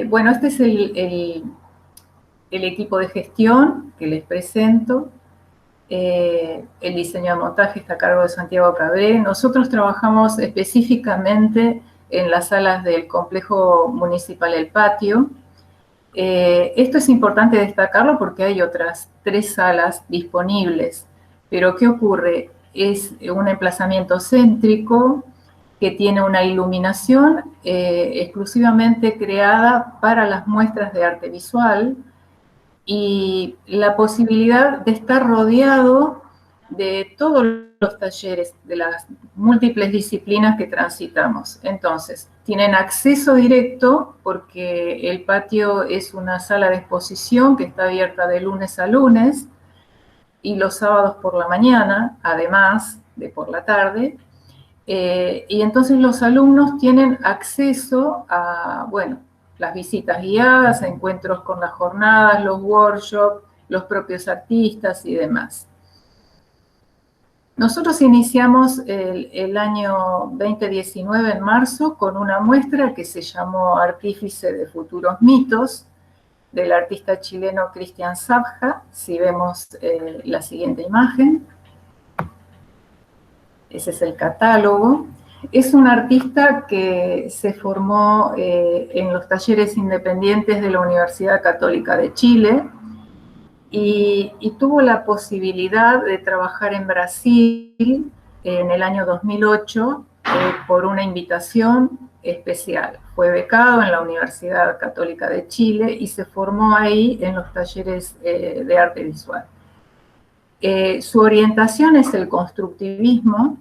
Bueno, este es el equipo de gestión que les presento. El diseño de montaje está a cargo de Santiago Cabré. Nosotros trabajamos específicamente en las salas del complejo municipal El Patio. Esto es importante destacarlo porque hay otras 3 salas disponibles. Pero ¿qué ocurre? Es un emplazamiento céntrico que tiene una iluminación exclusivamente creada para las muestras de arte visual y la posibilidad de estar rodeado de todos los talleres, de las múltiples disciplinas que transitamos. Entonces, tienen acceso directo porque el patio es una sala de exposición que está abierta de lunes a lunes y los sábados por la mañana, además de por la tarde. Y entonces los alumnos tienen acceso a, bueno, las visitas guiadas, a encuentros con las jornadas, los workshops, los propios artistas y demás. Nosotros iniciamos el año 2019, en marzo, con una muestra que se llamó Artífice de Futuros Mitos, del artista chileno Cristian Zabja. Si vemos la siguiente imagen, ese es el catálogo. Es un artista que se formó en los talleres independientes de la Universidad Católica de Chile y tuvo la posibilidad de trabajar en Brasil en el año 2008 por una invitación especial. Fue becado en la Universidad Católica de Chile y se formó ahí en los talleres de arte visual. Su orientación es el constructivismo.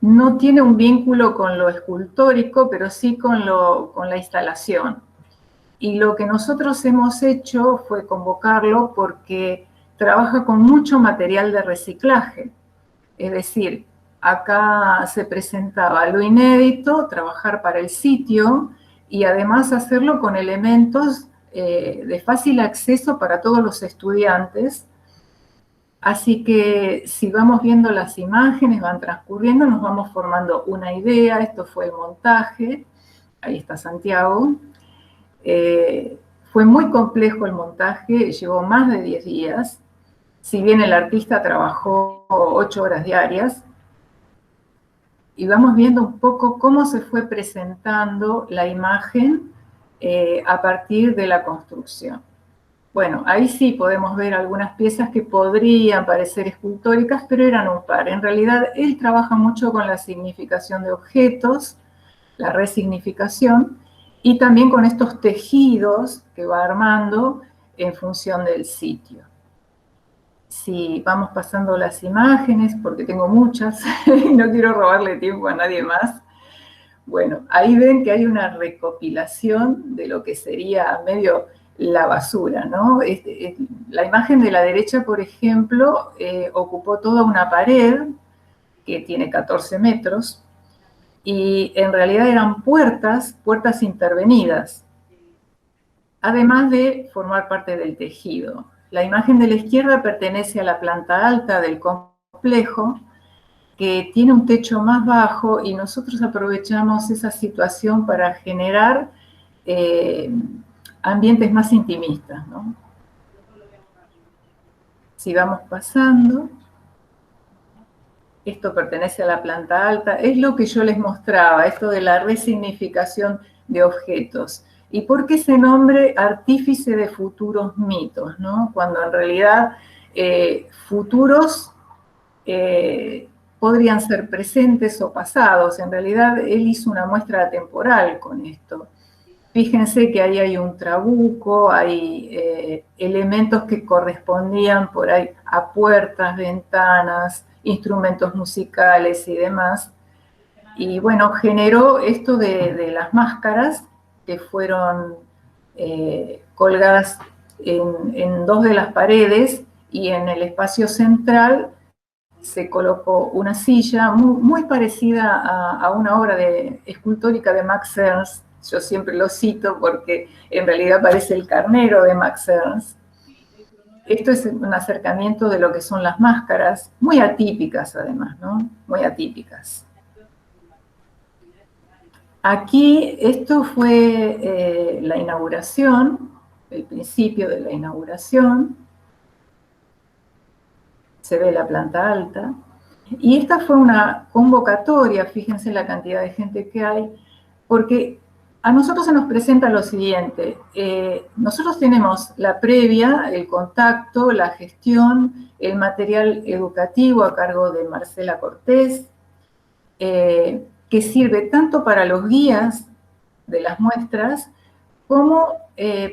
No tiene un vínculo con lo escultórico, pero sí con la instalación. Y lo que nosotros hemos hecho fue convocarlo porque trabaja con mucho material de reciclaje. Es decir, acá se presentaba lo inédito, trabajar para el sitio y además hacerlo con elementos de fácil acceso para todos los estudiantes. Así que si vamos viendo las imágenes, van transcurriendo, nos vamos formando una idea. Esto fue el montaje. Ahí está Santiago. Fue muy complejo el montaje, llevó más de 10 días. Si bien el artista trabajó 8 horas diarias. Y vamos viendo un poco cómo se fue presentando la imagen a partir de la construcción. Bueno, ahí sí podemos ver algunas piezas que podrían parecer escultóricas, pero eran un par. En realidad, él trabaja mucho con la significación de objetos, la resignificación, y también con estos tejidos que va armando en función del sitio. Si vamos pasando las imágenes, porque tengo muchas, y no quiero robarle tiempo a nadie más. Bueno, ahí ven que hay una recopilación de lo que sería medio la basura, ¿no? La imagen de la derecha, por ejemplo, ocupó toda una pared que tiene 14 metros y en realidad eran puertas intervenidas, además de formar parte del tejido. La imagen de la izquierda pertenece a la planta alta del complejo, que tiene un techo más bajo y nosotros aprovechamos esa situación para generar ambientes más intimistas, ¿no? Si vamos pasando, esto pertenece a la planta alta, es lo que yo les mostraba, esto de la resignificación de objetos. ¿Y por qué ese nombre artífice de futuros mitos, ¿no? Cuando en realidad futuros podrían ser presentes o pasados. En realidad, él hizo una muestra temporal con esto. Fíjense que ahí hay un trabuco, hay elementos que correspondían por ahí a puertas, ventanas, instrumentos musicales y demás. Y bueno, generó esto de las máscaras que fueron colgadas en 2 de las paredes y en el espacio central se colocó una silla muy parecida a una obra escultórica de Max Ernst. Yo siempre lo cito porque en realidad parece el carnero de Max Ernst. Esto es un acercamiento de lo que son las máscaras, muy atípicas además, ¿no? Muy atípicas. Aquí, esto fue la inauguración, el principio de la inauguración. Se ve la planta alta. Y esta fue una convocatoria, fíjense la cantidad de gente que hay, porque a nosotros se nos presenta lo siguiente. Nosotros tenemos la previa, el contacto, la gestión, el material educativo a cargo de Marcela Cortés, que sirve tanto para los guías de las muestras como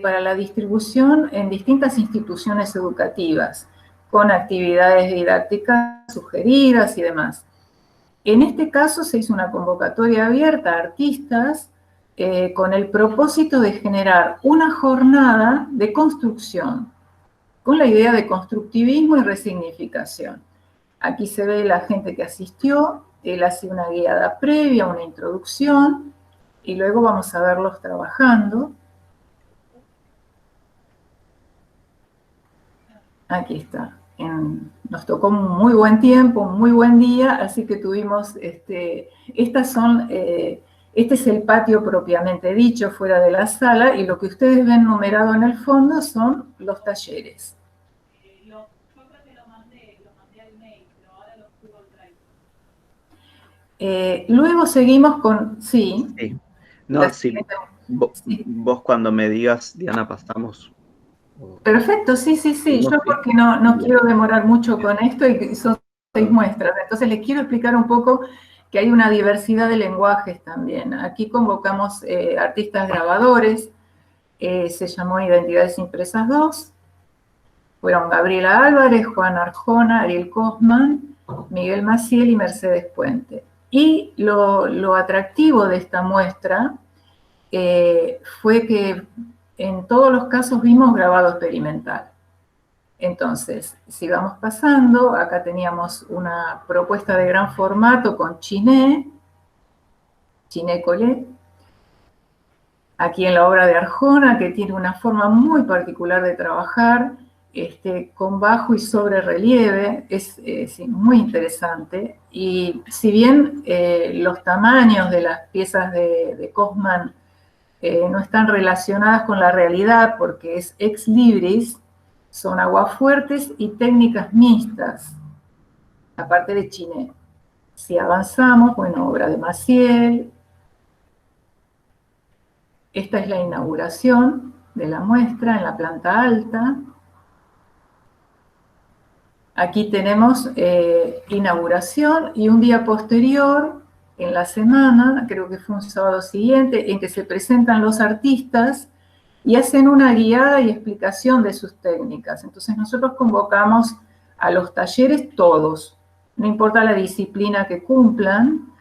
para la distribución en distintas instituciones educativas, con actividades didácticas sugeridas y demás. En este caso se hizo una convocatoria abierta a artistas con el propósito de generar una jornada de construcción, con la idea de constructivismo y resignificación. Aquí se ve la gente que asistió, él hace una guiada previa, una introducción, y luego vamos a verlos trabajando. Aquí está. Nos tocó un muy buen tiempo, un muy buen día, así que tuvimos, este es el patio propiamente dicho, fuera de la sala, y lo que ustedes ven numerado en el fondo son los talleres. Yo creo que lo mandé al mail, pero ahora lo subo al Drive. Luego seguimos con, sí. Sí. No, sí. Vos cuando me digas, Diana, pasamos. Perfecto, sí. Yo porque no quiero demorar mucho con esto y son 6 muestras. Entonces les quiero explicar un poco que hay una diversidad de lenguajes también. Aquí convocamos artistas grabadores, se llamó Identidades Impresas 2. Fueron Gabriela Álvarez, Juan Arjona, Ariel Cosman, Miguel Maciel y Mercedes Puente. Y lo atractivo de esta muestra fue que en todos los casos vimos grabado experimental. Entonces, si vamos pasando, acá teníamos una propuesta de gran formato con Chiné Collet. Aquí en la obra de Arjona, que tiene una forma muy particular de trabajar, con bajo y sobre relieve, es muy interesante. Y si bien los tamaños de las piezas de Cosman no están relacionadas con la realidad porque es ex libris, son aguafuertes y técnicas mixtas, aparte de Chiné. Si avanzamos, bueno, obra de Maciel. Esta es la inauguración de la muestra en la planta alta. Aquí tenemos inauguración y un día posterior, en la semana, creo que fue un sábado siguiente, en que se presentan los artistas y hacen una guiada y explicación de sus técnicas. Entonces nosotros convocamos a los talleres todos, no importa la disciplina que cumplan,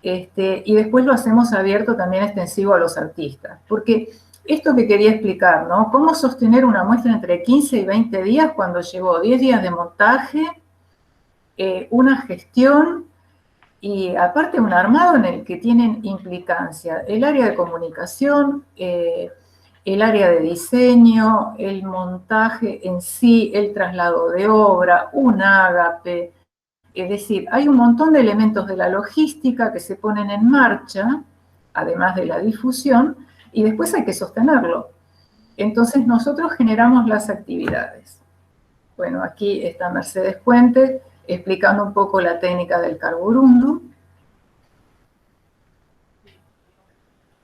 y después lo hacemos abierto también extensivo a los artistas. Porque esto que quería explicar, ¿no? ¿Cómo sostener una muestra entre 15 y 20 días cuando llevó 10 días de montaje, una gestión y aparte un armado en el que tienen implicancia el área de comunicación, el área de diseño, el montaje en sí, el traslado de obra, un ágape? Es decir, hay un montón de elementos de la logística que se ponen en marcha, además de la difusión, y después hay que sostenerlo. Entonces nosotros generamos las actividades. Bueno, aquí está Mercedes Puente explicando un poco la técnica del carborundum.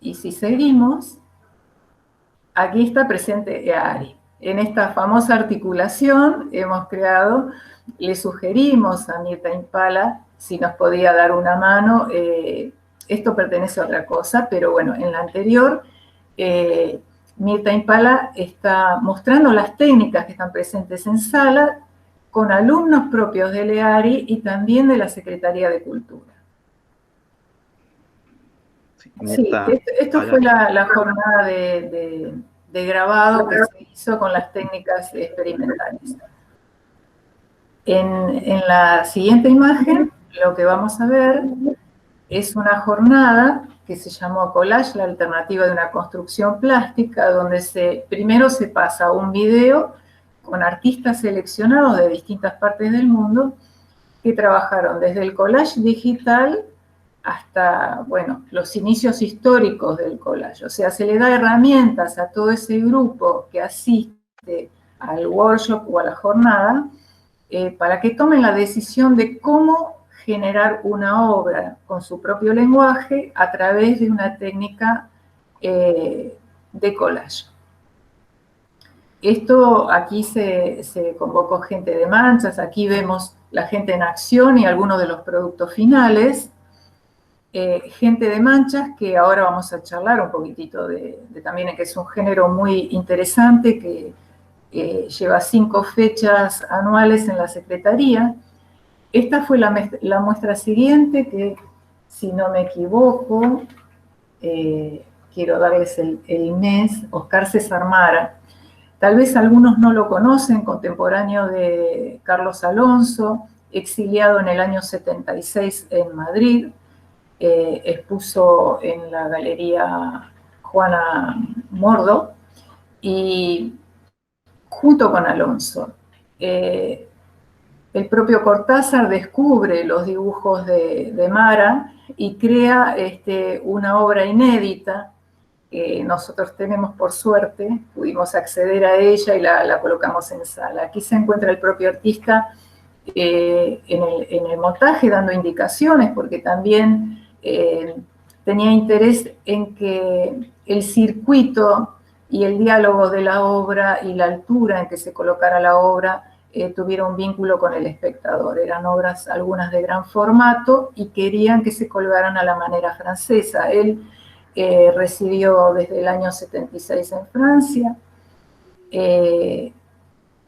Y si seguimos, aquí está presente EARI. En esta famosa articulación hemos creado, le sugerimos a Mirta Impala si nos podía dar una mano. Esto pertenece a otra cosa, pero bueno, en la anterior, Mirta Impala está mostrando las técnicas que están presentes en sala con alumnos propios del EARI y también de la Secretaría de Cultura. Sí, esto fue la jornada de grabado que se hizo con las técnicas experimentales. En la siguiente imagen, lo que vamos a ver es una jornada que se llamó Collage, la alternativa de una construcción plástica, donde primero se pasa un video con artistas seleccionados de distintas partes del mundo que trabajaron desde el collage digital hasta, bueno, los inicios históricos del collage. O sea, se le da herramientas a todo ese grupo que asiste al workshop o a la jornada para que tomen la decisión de cómo generar una obra con su propio lenguaje a través de una técnica de collage. Esto, aquí se convocó gente de Manchas, aquí vemos la gente en acción y algunos de los productos finales. Gente de Manchas, que ahora vamos a charlar un poquitito de también, que es un género muy interesante, que lleva 5 fechas anuales en la Secretaría. Esta fue la muestra siguiente, que si no me equivoco, quiero darles el mes, Oscar César Mara. Tal vez algunos no lo conocen, contemporáneo de Carlos Alonso, exiliado en el año 76 en Madrid, expuso en la Galería Juana Mordo, y junto con Alonso. El propio Cortázar descubre los dibujos de Mara y crea una obra inédita. Nosotros tenemos, por suerte, pudimos acceder a ella y la colocamos en sala. Aquí se encuentra el propio artista en el montaje, dando indicaciones, porque también tenía interés en que el circuito y el diálogo de la obra y la altura en que se colocara la obra tuviera un vínculo con el espectador. Eran obras, algunas de gran formato, y querían que se colgaran a la manera francesa. Él residió desde el año 76 en Francia,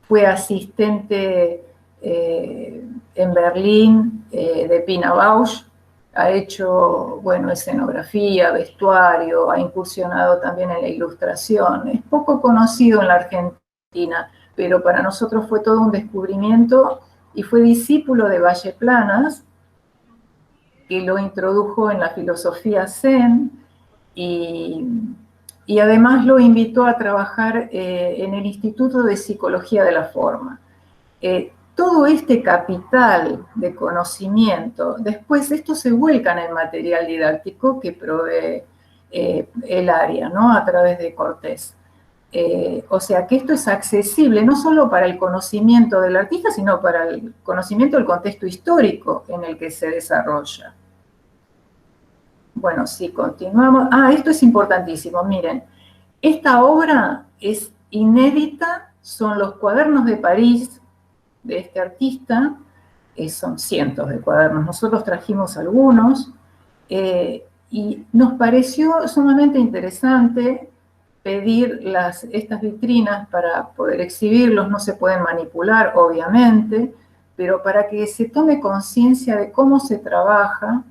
fue asistente en Berlín de Pina Bausch, ha hecho, bueno, escenografía, vestuario, ha incursionado también en la ilustración. Es poco conocido en la Argentina, pero para nosotros fue todo un descubrimiento, y fue discípulo de Valle Planas, que lo introdujo en la filosofía Zen, y además lo invitó a trabajar en el Instituto de Psicología de la Forma. Todo este capital de conocimiento, después esto se vuelca en el material didáctico que provee el área, ¿no? A través de Cortés. O sea que esto es accesible no solo para el conocimiento del artista, sino para el conocimiento del contexto histórico en el que se desarrolla. Bueno, si continuamos. Esto es importantísimo, miren. Esta obra es inédita, son los cuadernos de París de este artista, son cientos de cuadernos, nosotros trajimos algunos, y nos pareció sumamente interesante pedir estas vitrinas para poder exhibirlos. No se pueden manipular, obviamente, pero para que se tome conciencia de cómo se trabaja,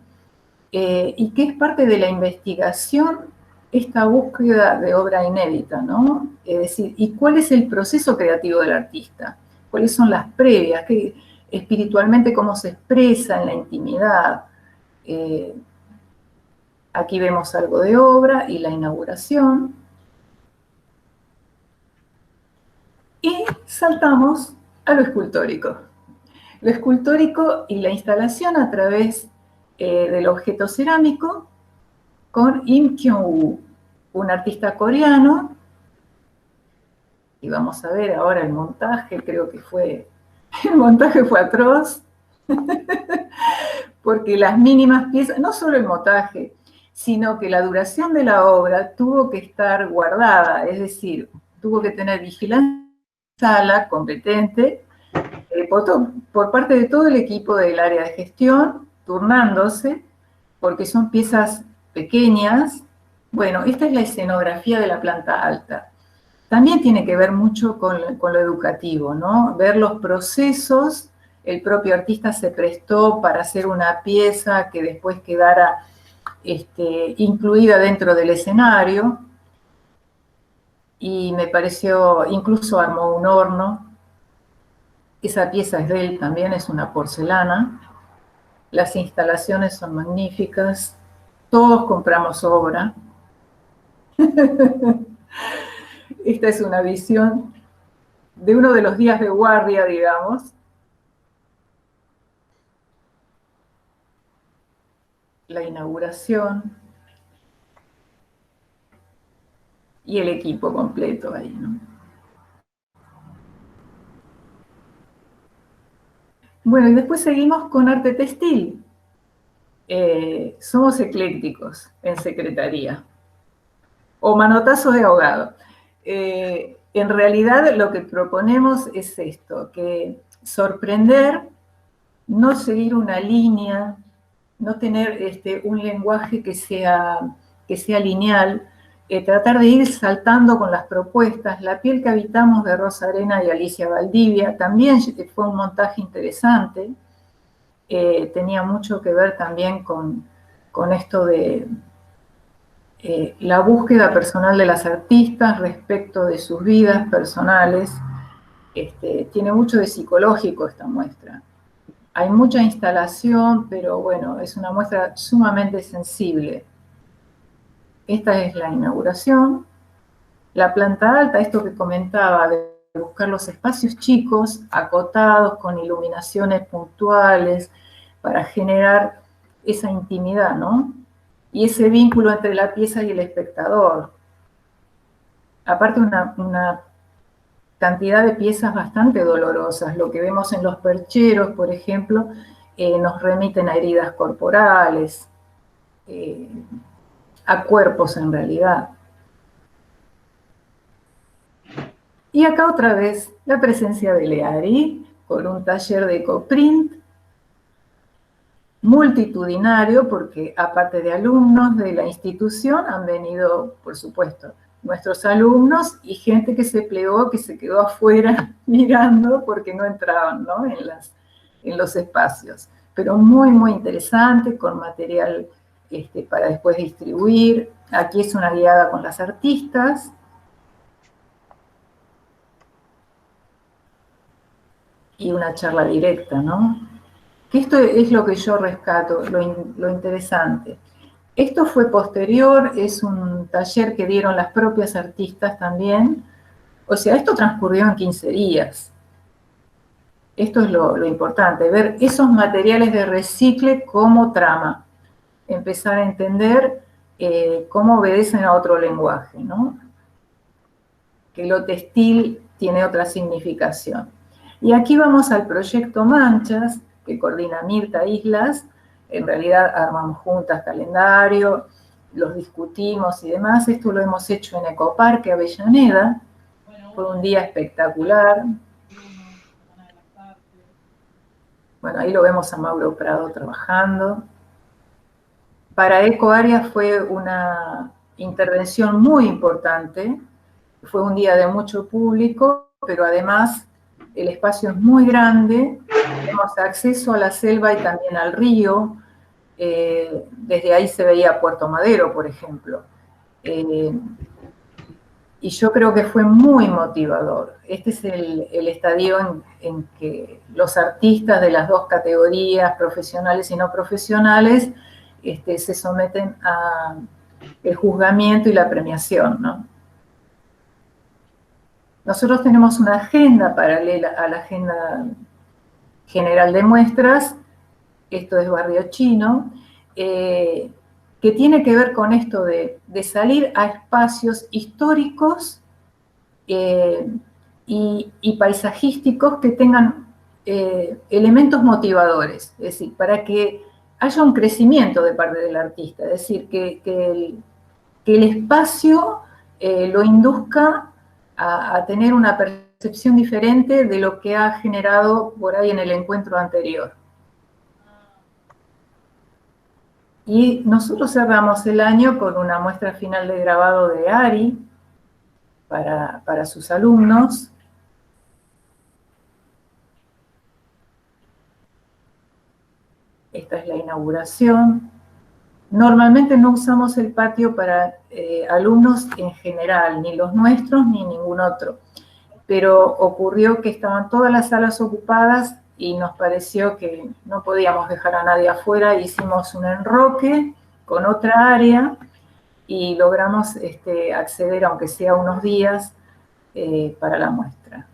y que es parte de la investigación esta búsqueda de obra inédita, ¿no? Es decir, ¿y cuál es el proceso creativo del artista? ¿Cuáles son las previas? Espiritualmente, cómo se expresa en la intimidad. Aquí vemos algo de obra y la inauguración. Y saltamos a lo escultórico. Lo escultórico y la instalación a través del objeto cerámico con Im Kyung-woo, un artista coreano. Y vamos a ver ahora el montaje, el montaje fue atroz, porque las mínimas piezas, no solo el montaje, sino que la duración de la obra tuvo que estar guardada, es decir, tuvo que tener vigilancia sala competente por parte de todo el equipo del área de gestión, turnándose, porque son piezas pequeñas. Bueno, esta es la escenografía de la planta alta. También tiene que ver mucho con lo educativo, ¿no? Ver los procesos. El propio artista se prestó para hacer una pieza que después quedara incluida dentro del escenario, y me pareció, incluso armó un horno. Esa pieza es de él también, es una porcelana. Las instalaciones son magníficas. Todos compramos obra. Esta es una visión de uno de los días de guardia, digamos. la inauguración y el equipo completo ahí, ¿no? Bueno, y después seguimos con arte textil. Somos eclécticos en secretaría. O manotazo de ahogado. En realidad lo que proponemos es esto, que sorprender, no seguir una línea, no tener un lenguaje que sea lineal, tratar de ir saltando con las propuestas. La piel que habitamos de Rosa Arena y Alicia Valdivia también fue un montaje interesante, tenía mucho que ver también con esto de la búsqueda personal de las artistas respecto de sus vidas personales. Tiene mucho de psicológico esta muestra. Hay mucha instalación, pero bueno, es una muestra sumamente sensible. Esta es la inauguración. La planta alta, esto que comentaba, de buscar los espacios chicos, acotados, con iluminaciones puntuales, para generar esa intimidad, ¿no? Y ese vínculo entre la pieza y el espectador. Aparte, una cantidad de piezas bastante dolorosas. Lo que vemos en los percheros, por ejemplo, nos remiten a heridas corporales, a cuerpos en realidad. Y acá otra vez la presencia de Leari, con un taller de ecoprint multitudinario, porque aparte de alumnos de la institución, han venido, por supuesto, nuestros alumnos y gente que se plegó, que se quedó afuera mirando porque no entraban, ¿no? en los espacios. Pero muy, muy interesante, con material para después distribuir. Aquí es una guiada con las artistas. Y una charla directa, ¿no? Que esto es lo que yo rescato, lo interesante. Esto fue posterior, es un taller que dieron las propias artistas también. O sea, esto transcurrió en 15 días. Esto es lo importante, ver esos materiales de recicle como trama. Empezar a entender cómo obedecen a otro lenguaje, ¿no? Que lo textil tiene otra significación. Y aquí vamos al proyecto Manchas, que coordina Mirta Islas. En realidad armamos juntas calendario, los discutimos y demás. Esto lo hemos hecho en Ecoparque Avellaneda. Fue un día espectacular. Bueno, ahí lo vemos a Mauro Prado trabajando. Para Ecoárea fue una intervención muy importante. Fue un día de mucho público, pero además el espacio es muy grande, tenemos acceso a la selva y también al río. Desde ahí se veía Puerto Madero, por ejemplo. Y yo creo que fue muy motivador. Este es el estadio en que los artistas de las dos categorías, profesionales y no profesionales, se someten al juzgamiento y la premiación, ¿no? Nosotros tenemos una agenda paralela a la agenda general de muestras, esto es Barrio Chino, que tiene que ver con esto de salir a espacios históricos y paisajísticos que tengan elementos motivadores, es decir, para que haya un crecimiento de parte del artista, es decir, que el espacio lo induzca a tener una percepción diferente de lo que ha generado por ahí en el encuentro anterior. Y nosotros cerramos el año con una muestra final de grabado de Ari para sus alumnos. Esta es la inauguración. Normalmente no usamos el patio para alumnos en general, ni los nuestros ni ningún otro. Pero ocurrió que estaban todas las salas ocupadas y nos pareció que no podíamos dejar a nadie afuera. Hicimos un enroque con otra área y logramos acceder, aunque sea unos días, para la muestra.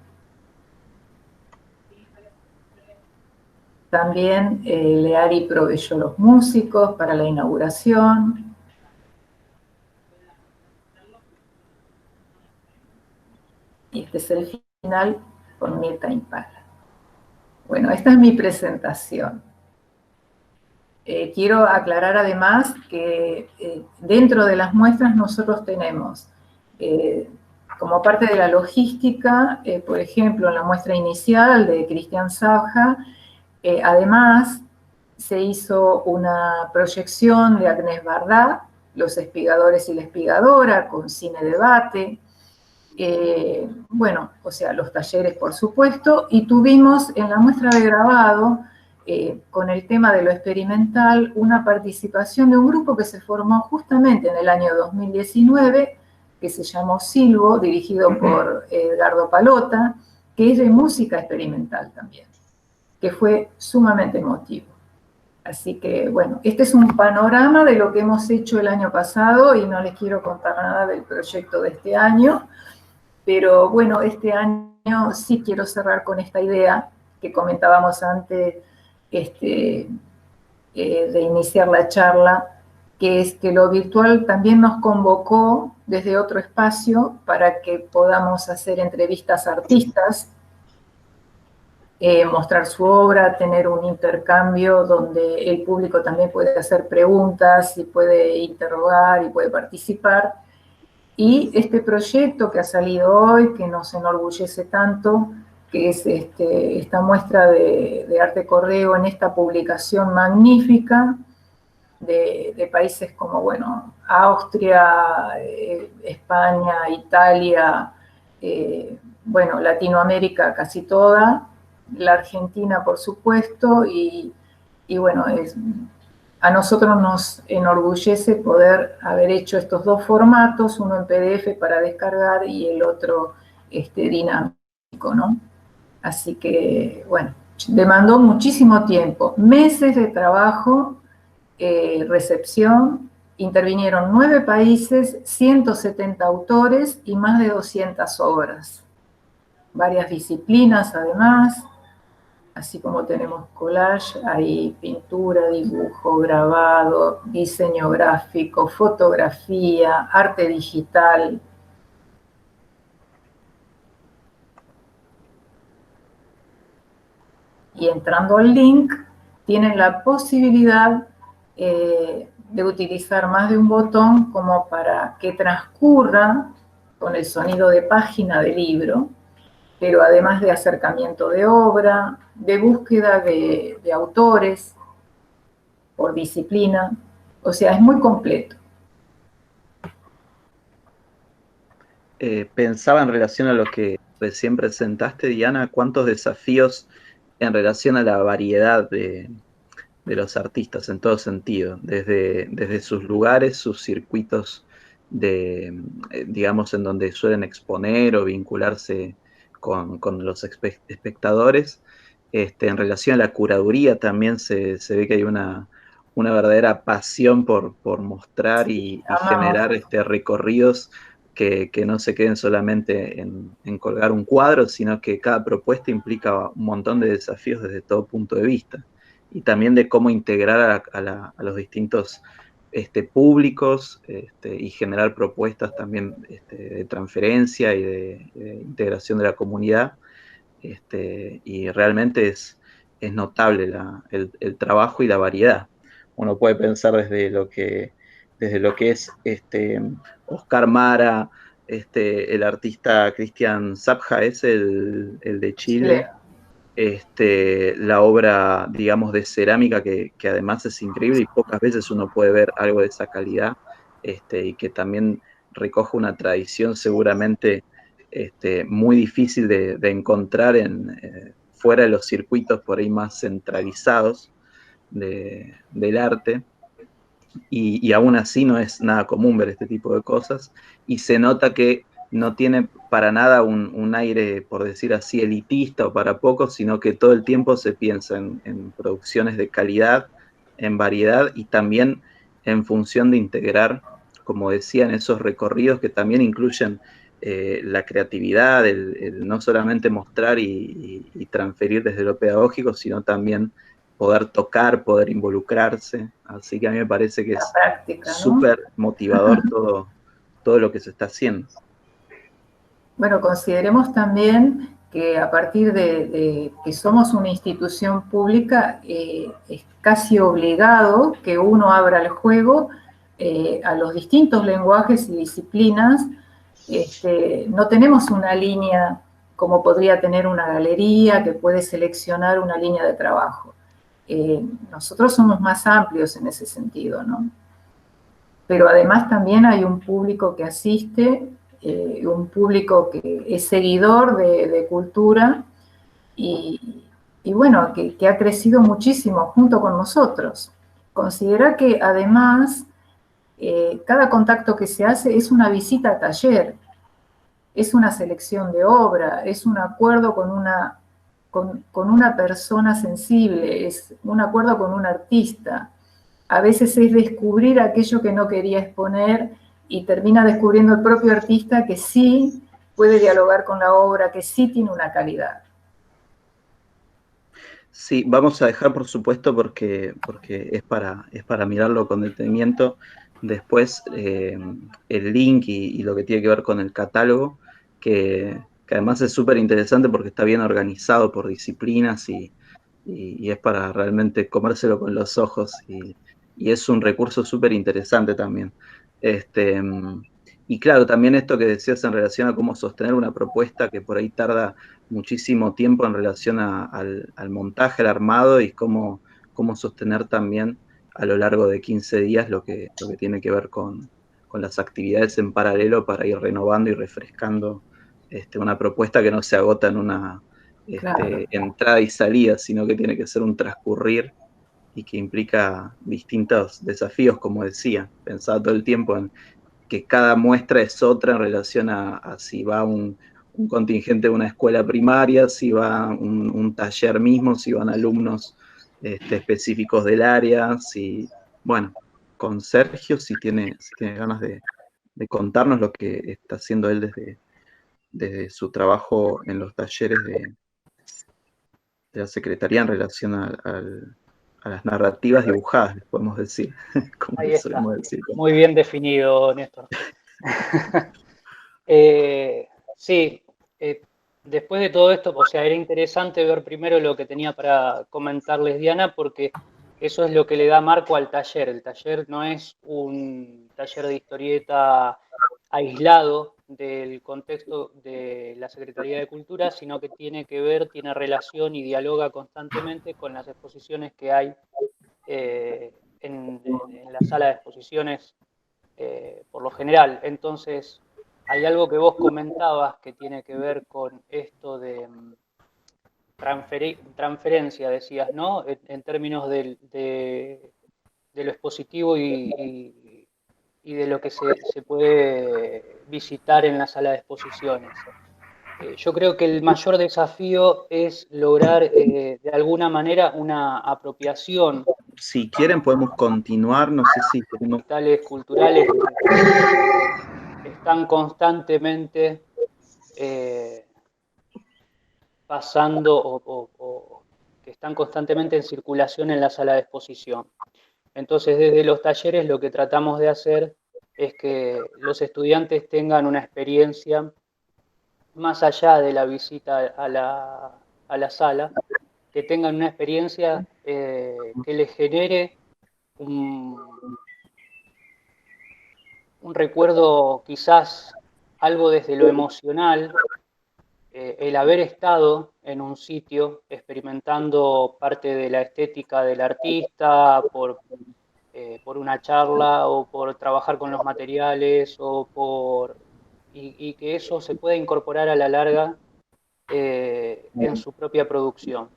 también Leari proveyó los músicos para la inauguración. Y este es el final con Mirta Impala. Bueno, esta es mi presentación. Quiero aclarar además que dentro de las muestras nosotros tenemos, como parte de la logística, por ejemplo, en la muestra inicial de Cristian Sabja, además se hizo una proyección de Agnès Varda, Los espigadores y la espigadora, con cine debate, bueno, o sea, los talleres por supuesto, y tuvimos en la muestra de grabado, con el tema de lo experimental, una participación de un grupo que se formó justamente en el año 2019, que se llamó Silvo, dirigido por Edgardo Palota, que es de música experimental también, que fue sumamente emotivo. Así que, bueno, este es un panorama de lo que hemos hecho el año pasado y no les quiero contar nada del proyecto de este año, pero bueno, este año sí quiero cerrar con esta idea que comentábamos antes de iniciar la charla, que es que lo virtual también nos convocó desde otro espacio para que podamos hacer entrevistas a artistas, mostrar su obra, tener un intercambio donde el público también puede hacer preguntas y puede interrogar y puede participar. Y este proyecto que ha salido hoy, que nos enorgullece tanto, que es esta muestra de arte correo en esta publicación magnífica de países como, bueno, Austria, España, Italia, bueno, Latinoamérica casi toda, la Argentina, por supuesto, y bueno, a nosotros nos enorgullece poder haber hecho estos dos formatos, uno en PDF para descargar y el otro dinámico, ¿no? Así que, bueno, demandó muchísimo tiempo, meses de trabajo, recepción, intervinieron 9 países, 170 autores y más de 200 obras. Varias disciplinas además, así como tenemos collage, hay pintura, dibujo, grabado, diseño gráfico, fotografía, arte digital. Y entrando al link, tienen la posibilidad de utilizar más de un botón como para que transcurra con el sonido de página del libro, pero además de acercamiento de obra, de búsqueda de autores por disciplina, o sea, es muy completo. Pensaba en relación a lo que recién presentaste, Diana, cuántos desafíos en relación a la variedad de los artistas en todo sentido, desde sus lugares, sus circuitos digamos, en donde suelen exponer o vincularse con los espectadores. En relación a la curaduría también se ve que hay una verdadera pasión por mostrar y generar recorridos que no se queden solamente en colgar un cuadro, sino que cada propuesta implica un montón de desafíos desde todo punto de vista. Y también de cómo integrar a los distintos públicos y generar propuestas también de transferencia y de integración de la comunidad. Y realmente es notable el trabajo y la variedad. Uno puede pensar desde lo que es Oscar Mara, el artista Cristian Sabja es el de Chile. La obra, digamos, de cerámica que además es increíble y pocas veces uno puede ver algo de esa calidad, y que también recoge una tradición seguramente muy difícil de encontrar fuera de los circuitos por ahí más centralizados del arte. Y aún así no es nada común ver este tipo de cosas, y se nota que no tiene para nada un aire, por decir así, elitista o para pocos, sino que todo el tiempo se piensa en producciones de calidad, en variedad y también en función de integrar, como decían, esos recorridos que también incluyen la creatividad, el no solamente mostrar y transferir desde lo pedagógico, sino también poder tocar, poder involucrarse. Así que a mí me parece que es práctica, ¿no? súper motivador todo lo que se está haciendo. Bueno, consideremos también que a partir de que somos una institución pública, es casi obligado que uno abra el juego a los distintos lenguajes y disciplinas. No tenemos una línea como podría tener una galería que puede seleccionar una línea de trabajo. Nosotros somos más amplios en ese sentido, ¿no? Pero además también hay un público que asiste, un público que es seguidor de cultura y bueno, que ha crecido muchísimo junto con nosotros. Considera que además cada contacto que se hace es una visita a taller, es una selección de obra, es un acuerdo con una persona sensible, es un acuerdo con un artista. A veces es descubrir aquello que no quería exponer y termina descubriendo el propio artista que sí puede dialogar con la obra, que sí tiene una calidad. Sí, vamos a dejar, por supuesto, porque es para mirarlo con detenimiento. Después el link y lo que tiene que ver con el catálogo, que además es súper interesante porque está bien organizado por disciplinas y es para realmente comérselo con los ojos y es un recurso súper interesante también. Este, y claro, también esto que decías en relación a cómo sostener una propuesta que por ahí tarda muchísimo tiempo en relación al montaje, al armado y cómo sostener también a lo largo de 15 días lo que tiene que ver con las actividades en paralelo para ir renovando y refrescando una propuesta que no se agota en una Claro. entrada y salida, sino que tiene que ser un transcurrir y que implica distintos desafíos, como decía, pensaba todo el tiempo en que cada muestra es otra en relación a si va un contingente de una escuela primaria, si va un taller mismo, si van alumnos específicos del área, si, bueno, con Sergio, si tiene ganas de contarnos lo que está haciendo él desde su trabajo en los talleres de la Secretaría en relación a las narrativas dibujadas, les podemos decir, como Ahí le está. solemos decir. Muy bien definido, Néstor. Sí, después de todo esto, o sea, era interesante ver primero lo que tenía para comentarles Diana, porque eso es lo que le da marco al taller. El taller no es un taller de historieta aislado del contexto de la Secretaría de Cultura, sino que tiene que ver, tiene relación y dialoga constantemente con las exposiciones que hay en la sala de exposiciones por lo general. Entonces, hay algo que vos comentabas que tiene que ver con esto de transferencia, decías, ¿no? En términos de lo expositivo y de lo que se puede visitar en la sala de exposiciones. Yo creo que el mayor desafío es lograr de alguna manera una apropiación Si quieren podemos continuar, no sé si tenemos... tales culturales que están constantemente pasando o que están constantemente en circulación en la sala de exposición. Entonces, desde los talleres lo que tratamos de hacer es que los estudiantes tengan una experiencia más allá de la visita a la sala, que tengan una experiencia que les genere un recuerdo quizás algo desde lo emocional, el haber estado en un sitio experimentando parte de la estética del artista por una charla o por trabajar con los materiales y que eso se pueda incorporar a la larga en su propia producción.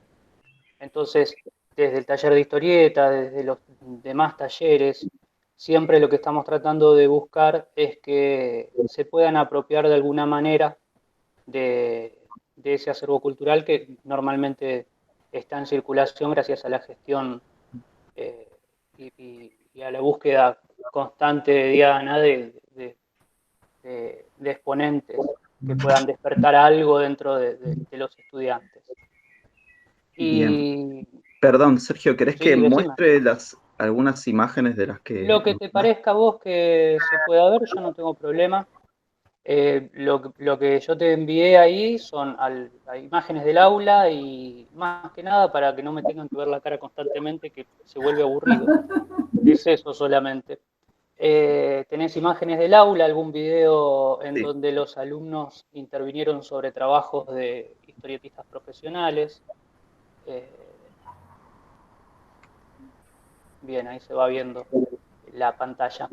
Entonces, desde el taller de historieta, desde los demás talleres, siempre lo que estamos tratando de buscar es que se puedan apropiar de alguna manera de ese acervo cultural que normalmente está en circulación gracias a la gestión eh, y a la búsqueda constante de Diana de exponentes que puedan despertar algo dentro de los estudiantes. Bien. Y Perdón, Sergio, ¿querés que Sí, decime. muestre algunas imágenes de las Lo que... que te parezca a vos que se pueda ver, yo no tengo problema. Lo que yo te envié ahí son a imágenes del aula y más que nada para que no me tengan que ver la cara constantemente, que se vuelve aburrido. Es eso solamente. ¿Tenés imágenes del aula, algún video en Sí. donde los alumnos intervinieron sobre trabajos de historietistas profesionales? Eh, Bien, ahí se va viendo la pantalla.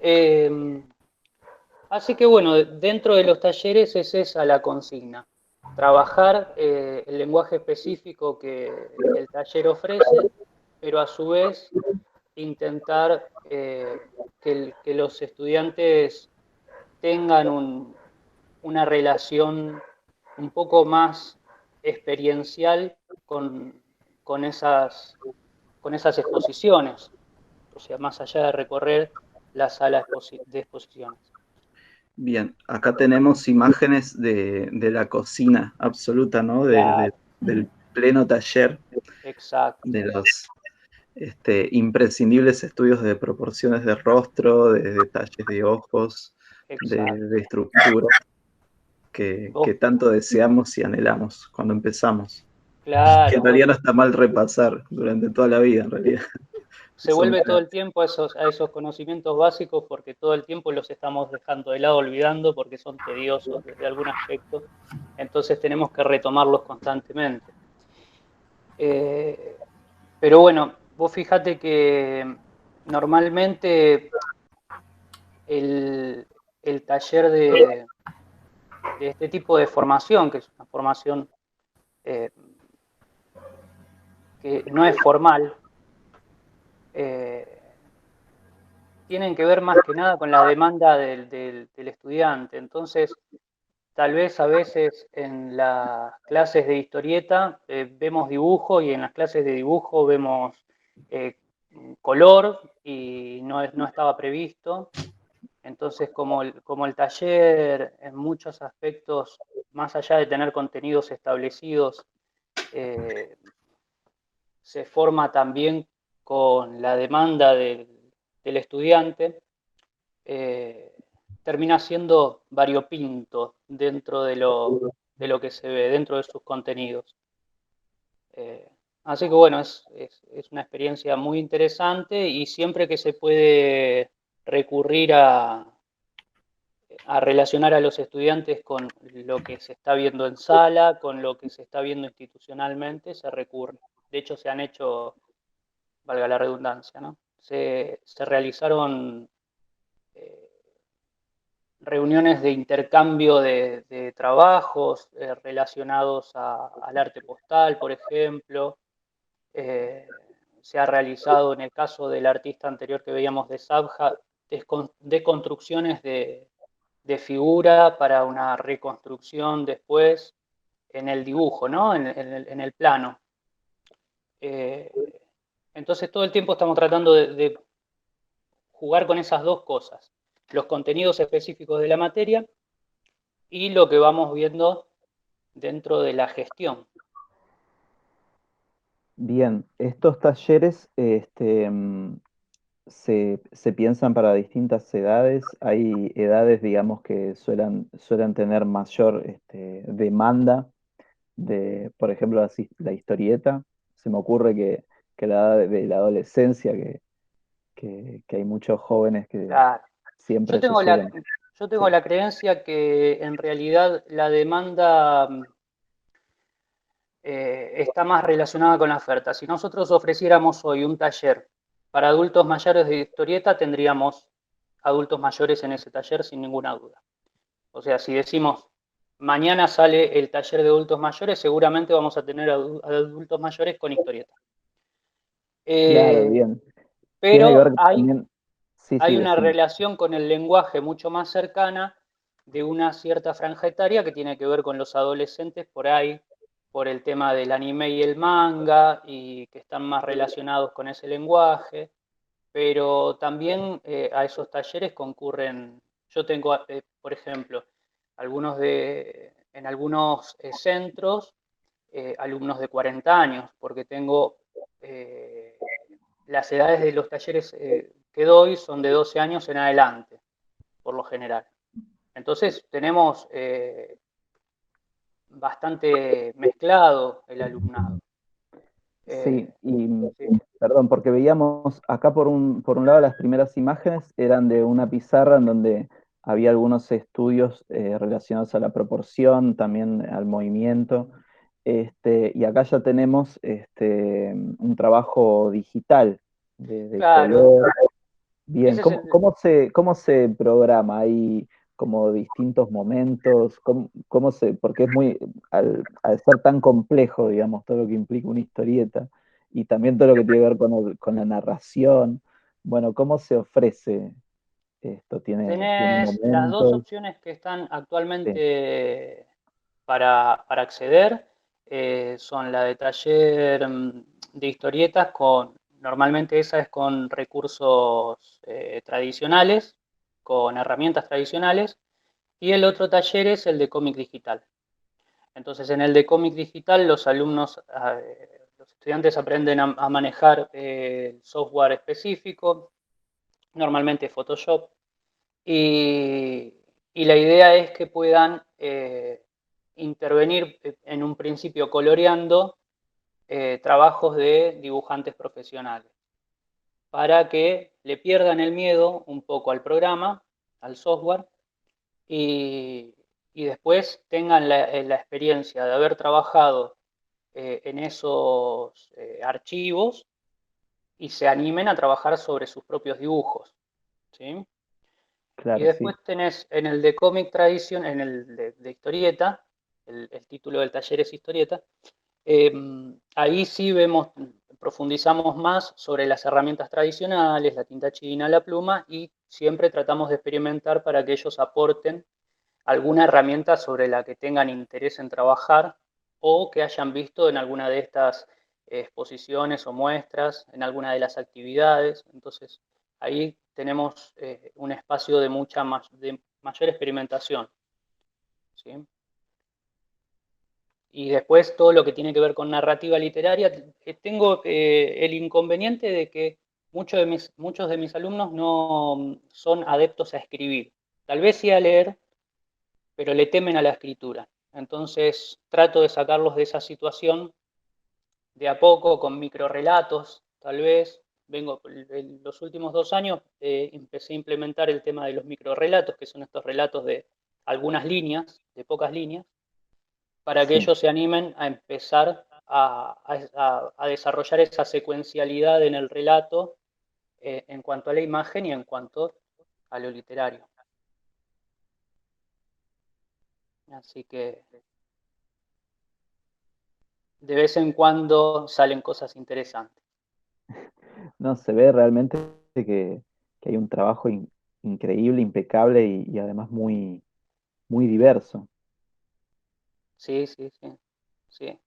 Eh, Así que bueno, dentro de los talleres es esa la consigna. Trabajar el lenguaje específico que el taller ofrece, pero a su vez intentar que los estudiantes tengan una relación un poco más experiencial con esas, con esas exposiciones, o sea, más allá de recorrer la sala de exposiciones. Bien, acá tenemos imágenes de la cocina absoluta, ¿no? Claro, Del pleno taller, exacto, de los imprescindibles estudios de proporciones de rostro, de detalles de ojos, exacto. de estructura, Vos, que tanto deseamos y anhelamos cuando empezamos. Que claro, en realidad no está mal repasar durante toda la vida, en realidad. se Son vuelve todo el claves. tiempo a esos conocimientos básicos porque todo el tiempo los estamos dejando de lado, olvidando porque son tediosos desde algún aspecto. Entonces tenemos que retomarlos constantemente. Eh, pero bueno, vos fíjate que normalmente el, el taller de este tipo de formación, que es una formación eh, que no es formal, eh, tienen que ver más que nada con la demanda del estudiante. Entonces, tal vez a veces en las clases de historieta vemos dibujo y en las clases de dibujo vemos eh, color y no estaba previsto. Entonces, como el taller en muchos aspectos, más allá de tener contenidos establecidos, eh, se forma también con la demanda del estudiante, eh, termina siendo variopinto dentro de lo que se ve, dentro de sus contenidos. Eh, Así que bueno, es una experiencia muy interesante y siempre que se puede recurrir a relacionar a los estudiantes con lo que se está viendo en sala, con lo que se está viendo institucionalmente, se recurre. De hecho, se han hecho, valga la redundancia, ¿no? Se realizaron eh, reuniones de intercambio de trabajos relacionados al arte postal, por ejemplo. Eh, Se ha realizado, en el caso del artista anterior que veíamos de Sabja, deconstrucciones de figura para una reconstrucción después en el dibujo, ¿no? En el plano. Eh, entonces todo el tiempo estamos tratando de jugar con esas dos cosas, los contenidos específicos de la materia y lo que vamos viendo dentro de la gestión. Bien, estos talleres se piensan para distintas edades. Hay edades, digamos, que suelen tener mayor demanda de, por ejemplo, la historieta. Se me ocurre que la edad de la adolescencia, que hay muchos jóvenes que Claro. Yo siempre se tengo la, suelen... yo tengo Sí, la creencia que en realidad la demanda está más relacionada con la oferta. Si nosotros ofreciéramos hoy un taller para adultos mayores de historieta, tendríamos adultos mayores en ese taller sin ninguna duda. O sea, si decimos mañana sale el taller de adultos mayores, seguramente vamos a tener adultos mayores con historieta. claro, Eh, bien. Tiene que ver pero también... Sí, sí, hay una decime. relación con el lenguaje mucho más cercana de una cierta franja etaria que tiene que ver con los adolescentes por ahí, por el tema del anime y el manga, y que están más relacionados con ese lenguaje, pero también a esos talleres concurren, yo tengo, por ejemplo, en algunos centros, alumnos de 40 años, porque tengo las edades de los talleres que doy son de 12 años en adelante, por lo general. Entonces tenemos bastante mezclado el alumnado. Sí, y Sí. perdón, porque veíamos acá por un lado las primeras imágenes eran de una pizarra en donde había algunos estudios relacionados a la proporción, también al movimiento, y acá ya tenemos un trabajo digital de Claro, color. Bien, ese es cómo se programa? ¿Hay como distintos momentos? Porque es muy, al ser tan complejo, digamos, todo lo que implica una historieta, y también todo lo que tiene que ver con la narración, bueno, ¿cómo se ofrece esto? ¿Tiene tenés las dos momentos? opciones que están Sí, actualmente para acceder, son la de taller de historietas normalmente esa es con recursos tradicionales, con herramientas tradicionales, y el otro taller es el de cómic digital. Entonces, en el de cómic digital, los alumnos, los estudiantes aprenden a manejar el software específico, normalmente Photoshop, y, y la idea es que puedan intervenir en un principio coloreando trabajos de dibujantes profesionales, para que le pierdan el miedo un poco al programa, al software, y, y después tengan la experiencia de haber trabajado en esos archivos y se animen a trabajar sobre sus propios dibujos, ¿sí? Y claro, después sí. tenés en el de cómic tradición, en el de historieta, el título del taller es historieta, eh, ahí sí profundizamos más sobre las herramientas tradicionales, la tinta china, la pluma, y siempre tratamos de experimentar para que ellos aporten alguna herramienta sobre la que tengan interés en trabajar o que hayan visto en alguna de estas exposiciones o muestras, en alguna de las actividades. Entonces, ahí tenemos un espacio de de mayor experimentación, ¿sí? Y después todo lo que tiene que ver con narrativa literaria, tengo el inconveniente de que muchos de mis alumnos no son adeptos a escribir. Tal vez sí a leer, pero le temen a la escritura. Entonces trato de sacarlos de esa situación de a poco, con microrelatos, tal vez. En los últimos 2 años empecé a implementar el tema de los microrelatos, que son estos relatos de algunas líneas, de pocas líneas, para que Sí. ellos se animen a empezar a desarrollar esa secuencialidad en el relato en cuanto a la imagen y en cuanto a lo literario. Así que de vez en cuando salen cosas interesantes. No, se ve realmente que hay un trabajo increíble, impecable y además muy, muy diverso. Sí, sí, sí, sí.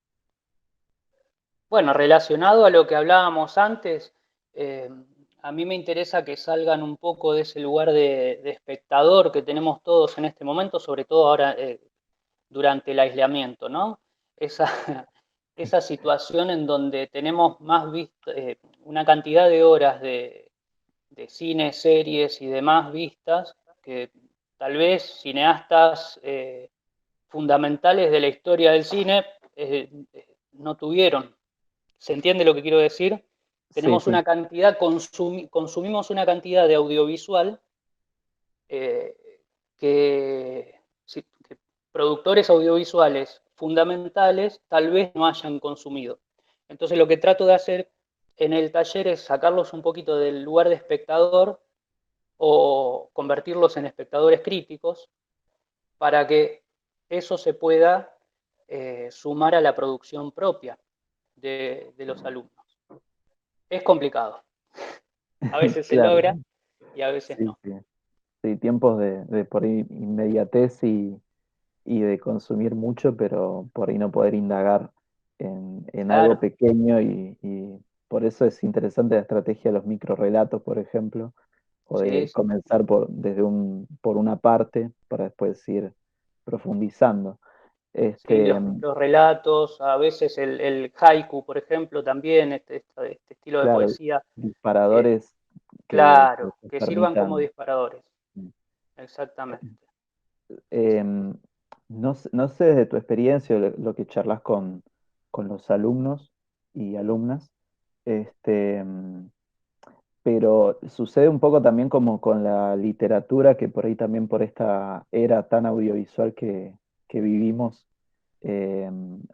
Bueno, relacionado a lo que hablábamos antes, eh, a mí me interesa que salgan un poco de ese lugar de espectador que tenemos todos en este momento, sobre todo ahora durante el aislamiento, ¿no? Esa, esa situación en donde tenemos una cantidad de horas de cine, series y demás vistas que tal vez cineastas fundamentales de la historia del cine no tuvieron. ¿Se entiende lo que quiero decir? Sí, Tenemos sí, una cantidad, consumimos una cantidad de audiovisual eh, que productores audiovisuales fundamentales tal vez no hayan consumido. Entonces lo que trato de hacer en el taller es sacarlos un poquito del lugar de espectador o convertirlos en espectadores críticos para que eso se pueda sumar a la producción propia de los alumnos. Es complicado, a veces se claro. logra y a veces Sí, no. sí. Sí, tiempos de por ahí inmediatez y de consumir mucho, pero por ahí no poder indagar en algo Claro, pequeño y por eso es interesante la estrategia de los microrelatos, por ejemplo, o sí, de sí, comenzar por una parte para después ir profundizando. Sí, Este, los relatos, a veces el haiku, por ejemplo, también, este estilo de claro, poesía, eh, disparadores que claro, te que sirvan como permitan. disparadores, exactamente. Sí, sí. em, no sé desde tu experiencia lo que charlas con los alumnos y alumnas, este, pero sucede un poco también como con la literatura, que por ahí también por esta era tan audiovisual que vivimos,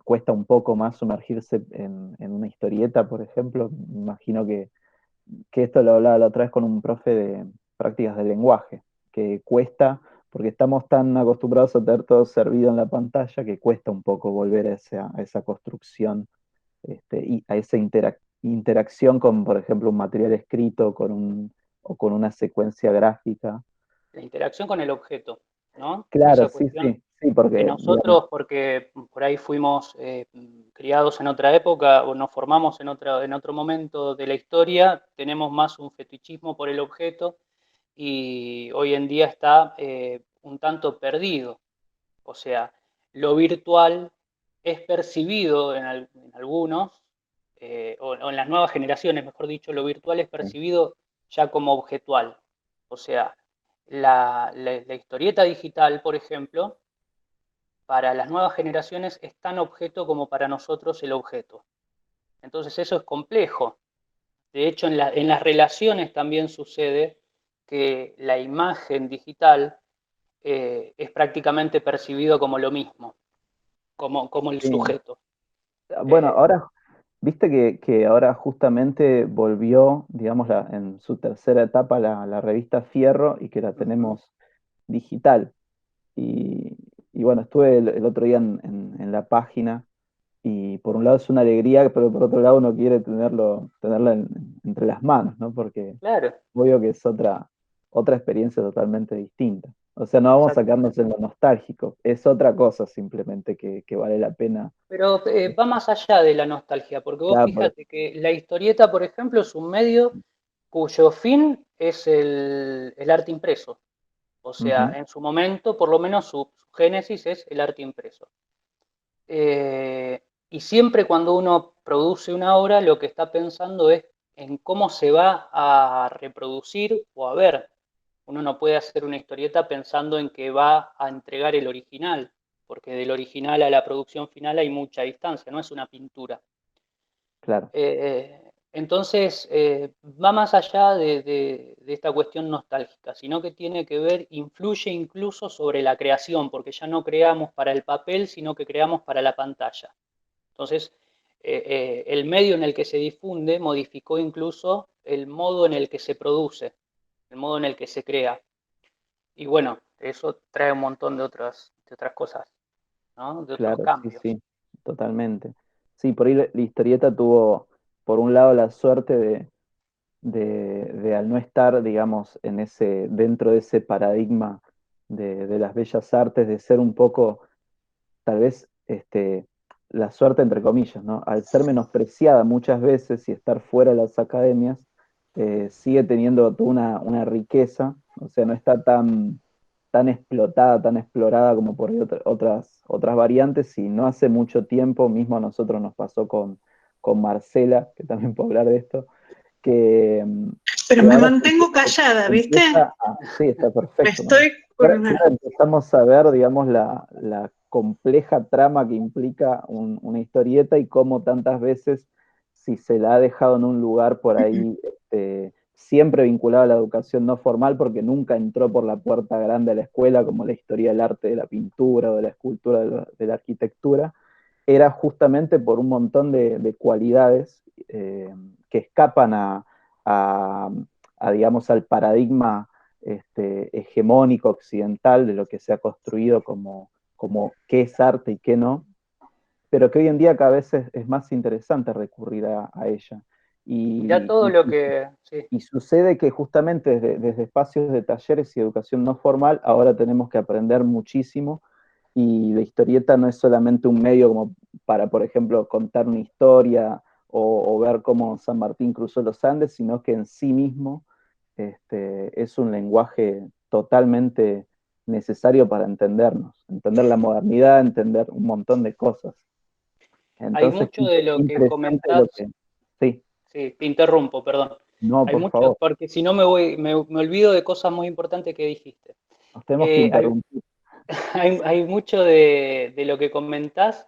cuesta un poco más sumergirse en una historieta, por ejemplo. Me imagino que esto lo hablaba la otra vez con un profe de prácticas del lenguaje, que cuesta, porque estamos tan acostumbrados a tener todo servido en la pantalla, que cuesta un poco volver a esa construcción, y a esa interacción con, por ejemplo, un material escrito o con una secuencia gráfica. La interacción con el objeto, ¿no? Claro, Esa sí, cuestión sí, que porque, digamos, nosotros, porque por ahí fuimos criados en otra época o nos formamos en otro momento de la historia, tenemos más un fetichismo por el objeto y hoy en día está un tanto perdido. O sea, lo virtual es percibido en algunos, o en las nuevas generaciones, mejor dicho, lo virtual es sí, percibido ya como objetual. O sea, la historieta digital, por ejemplo, para las nuevas generaciones es tan objeto como para nosotros el objeto. Entonces eso es complejo. De hecho, en las relaciones también sucede que la imagen digital es prácticamente percibido como lo mismo, como el sí. sujeto. Bueno, Eh, ahora, viste que ahora justamente volvió, digamos, en su tercera etapa la revista Fierro y que la Ujú. tenemos digital. Y, y bueno, estuve el otro día en la página y por un lado es una alegría, pero por otro lado uno quiere tenerla entre las manos, ¿no? Porque Claro, obvio que es otra experiencia totalmente distinta. O sea, no vamos a sacarnos exactamente. en lo nostálgico, es otra cosa simplemente que vale la pena. Pero va más allá de la nostalgia, porque vos Ya, fíjate que la historieta, por ejemplo, es un medio cuyo fin es el arte impreso. O sea, ujú, en su momento, por lo menos su génesis es el arte impreso. Y siempre cuando uno produce una obra, lo que está pensando es en cómo se va a reproducir o a ver. Uno no puede hacer una historieta pensando en que va a entregar el original, porque del original a la producción final hay mucha distancia, no es una pintura. claro, Entonces, va más allá de esta cuestión nostálgica, sino que tiene que ver, influye incluso sobre la creación, porque ya no creamos para el papel, sino que creamos para la pantalla. Entonces, el medio en el que se difunde modificó incluso el modo en el que se produce, el modo en el que se crea. Y bueno, eso trae un montón de otras cosas, ¿no? De otros claro, sí, cambios. sí, totalmente. Sí, por ahí la historieta tuvo, por un lado, la suerte de al no estar, digamos, dentro de ese paradigma de las bellas artes, de ser un poco, tal vez, la suerte entre comillas, ¿no? Al ser menospreciada muchas veces y estar fuera de las academias, sigue teniendo toda una riqueza, o sea, no está tan explotada, tan explorada como por ahí otras variantes, y no hace mucho tiempo, mismo a nosotros nos pasó con Marcela, que también puedo hablar de esto, que, Pero que me ahora mantengo callada, ¿viste? sí, está perfecto, María. Estoy con Que una... ahora empezamos a ver, digamos, la compleja trama que implica una historieta y cómo tantas veces, si se la ha dejado en un lugar por ahí, siempre vinculado a la educación no formal, porque nunca entró por la puerta grande a la escuela, como la historia del arte, de la pintura o de la escultura, de la arquitectura, era justamente por un montón de cualidades que escapan a, digamos, al paradigma hegemónico occidental de lo que se ha construido como qué es arte y qué no, pero que hoy en día cada vez es más interesante recurrir a ella. Mirá Y, todo y- lo que, sí, y sucede que justamente desde espacios de talleres y educación no formal, ahora tenemos que aprender muchísimo y la historieta no es solamente un medio como para, por ejemplo, contar una historia o ver cómo San Martín cruzó los Andes, sino que en sí mismo es un lenguaje totalmente necesario para entendernos, entender la modernidad, entender un montón de cosas. Hay Entonces, mucho de lo que interesante lo comentás, que... Sí, sí, te interrumpo, perdón. no, Hay por mucho, favor, porque si no me olvido de cosas muy importantes que dijiste. nos tenemos que Hay, interrumpir. hay mucho de lo que comentás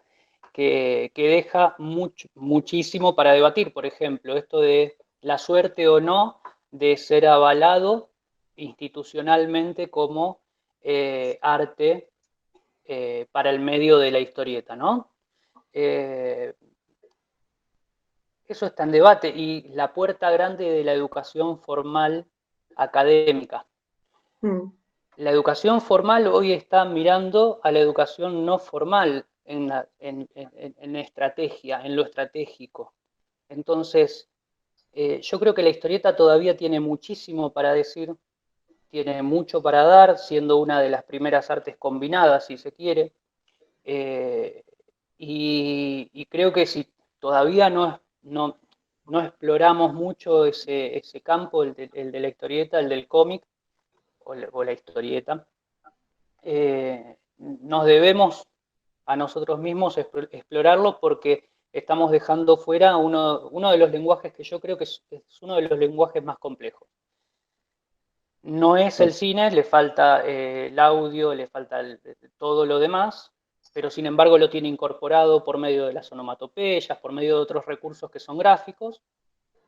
que deja muchísimo para debatir. Por ejemplo, esto de la suerte o no de ser avalado institucionalmente como arte para el medio de la historieta, ¿no? Eh, Eso está en debate y la puerta grande de la educación formal académica. Mm. La educación formal hoy está mirando a la educación no formal en estrategia, en lo estratégico. Entonces, yo creo que la historieta todavía tiene muchísimo para decir, tiene mucho para dar, siendo una de las primeras artes combinadas, si se quiere. Eh, y creo que si todavía no exploramos mucho ese campo, el de la historieta, el del cómic o la historieta, nos debemos a nosotros mismos explorarlo porque estamos dejando fuera uno de los lenguajes que yo creo que es uno de los lenguajes más complejos. No es el cine, le falta el audio, le falta todo lo demás, pero sin embargo lo tiene incorporado por medio de las onomatopeyas, por medio de otros recursos que son gráficos,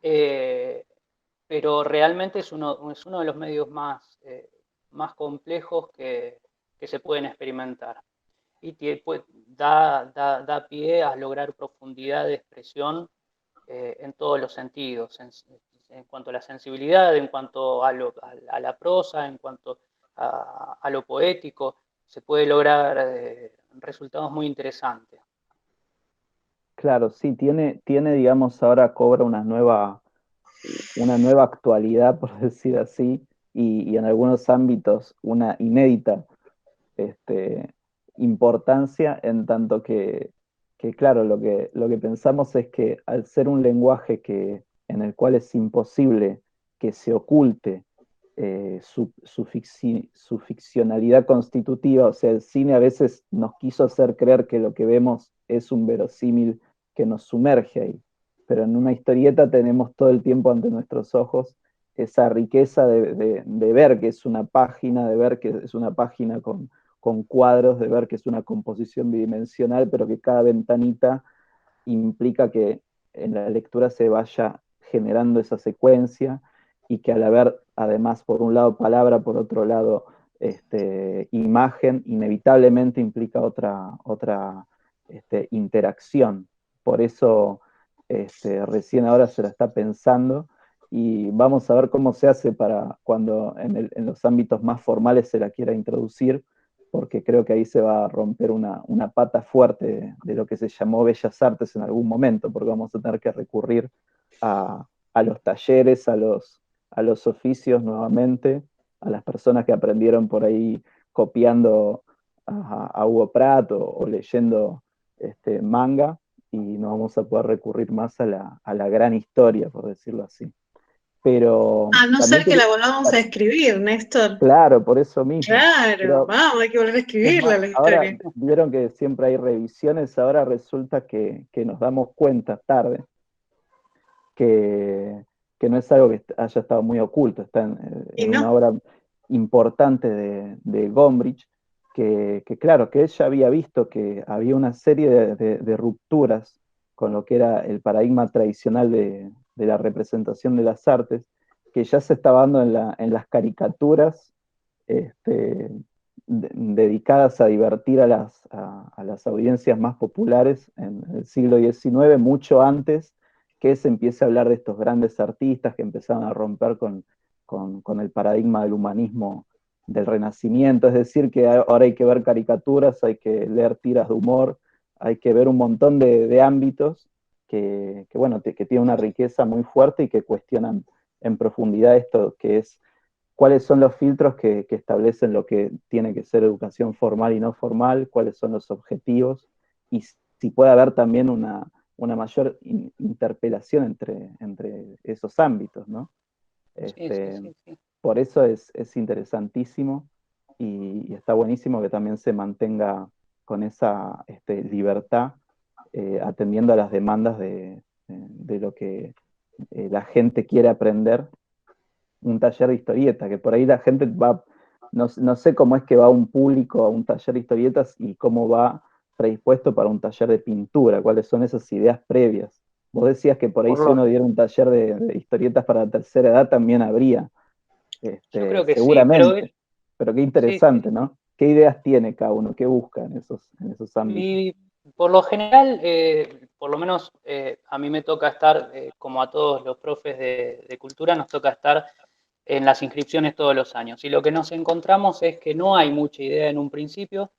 pero realmente es uno de los medios más complejos que se pueden experimentar. Y pues, da pie a lograr profundidad de expresión en todos los sentidos, en cuanto a la sensibilidad, en cuanto a la prosa, en cuanto a lo poético, se puede lograr resultados muy interesantes. Claro, sí, digamos, ahora cobra una nueva actualidad, por decir así, y en algunos ámbitos una inédita este, importancia, en tanto que claro, lo que pensamos es que al ser un lenguaje en el cual es imposible que se oculte su ficcionalidad constitutiva, o sea, el cine a veces nos quiso hacer creer que lo que vemos es un verosímil que nos sumerge ahí, pero en una historieta tenemos todo el tiempo ante nuestros ojos esa riqueza de ver que es una página, de ver que es una página con cuadros, de ver que es una composición bidimensional, pero que cada ventanita implica que en la lectura se vaya generando esa secuencia y que al haber además por un lado palabra, por otro lado imagen, inevitablemente implica otra interacción. Por eso recién ahora se la está pensando y vamos a ver cómo se hace para cuando en los ámbitos más formales se la quiera introducir, porque creo que ahí se va a romper una pata fuerte de lo que se llamó Bellas Artes en algún momento, porque vamos a tener que recurrir a los talleres, a los oficios nuevamente, a las personas que aprendieron por ahí copiando a Hugo Pratt o leyendo manga, y no vamos a poder recurrir más a la gran historia, por decirlo así. Pero A no también ser que la volvamos a escribir, Néstor. claro, por eso mismo. Claro, Pero vamos, hay que volver a es escribirla más, la ahora historia. vieron que siempre hay revisiones, ahora resulta que nos damos cuenta tarde que, que no es algo que haya estado muy oculto, está Y en una no, obra importante de Gombrich, que claro, que él ya había visto que había una serie de rupturas con lo que era el paradigma tradicional de la representación de las artes, que ya se estaba dando en las caricaturas dedicadas a divertir a las audiencias más populares en el siglo XIX, mucho antes que se empiece a hablar de estos grandes artistas que empezaron a romper con el paradigma del humanismo del Renacimiento. Es decir, que ahora hay que ver caricaturas, hay que leer tiras de humor, hay que ver un montón de ámbitos bueno, que tienen una riqueza muy fuerte y que cuestionan en profundidad esto que es cuáles son los filtros que establecen lo que tiene que ser educación formal y no formal, cuáles son los objetivos, y si puede haber también una mayor interpelación entre esos ámbitos, ¿no? Sí, sí, sí, sí. Por eso es interesantísimo. y está buenísimo que también se mantenga con esa libertad, atendiendo a las demandas de lo que la gente quiere aprender. Un taller de historieta, que por ahí la gente va, no sé cómo es que va un público a un taller de historietas y cómo va predispuesto para un taller de pintura, cuáles son esas ideas previas. Vos decías que por ahí Por si lo, uno diera un taller de historietas para la tercera edad también habría, yo creo que sí, seguramente, pero qué sí, sí. interesante, ¿no? ¿Qué ideas tiene cada uno? ¿Qué busca en esos ámbitos? Y por lo general, por lo menos a mí me toca estar, como a todos los profes de cultura, nos toca estar en las inscripciones todos los años. Y lo que nos encontramos es que no hay mucha idea en un principio.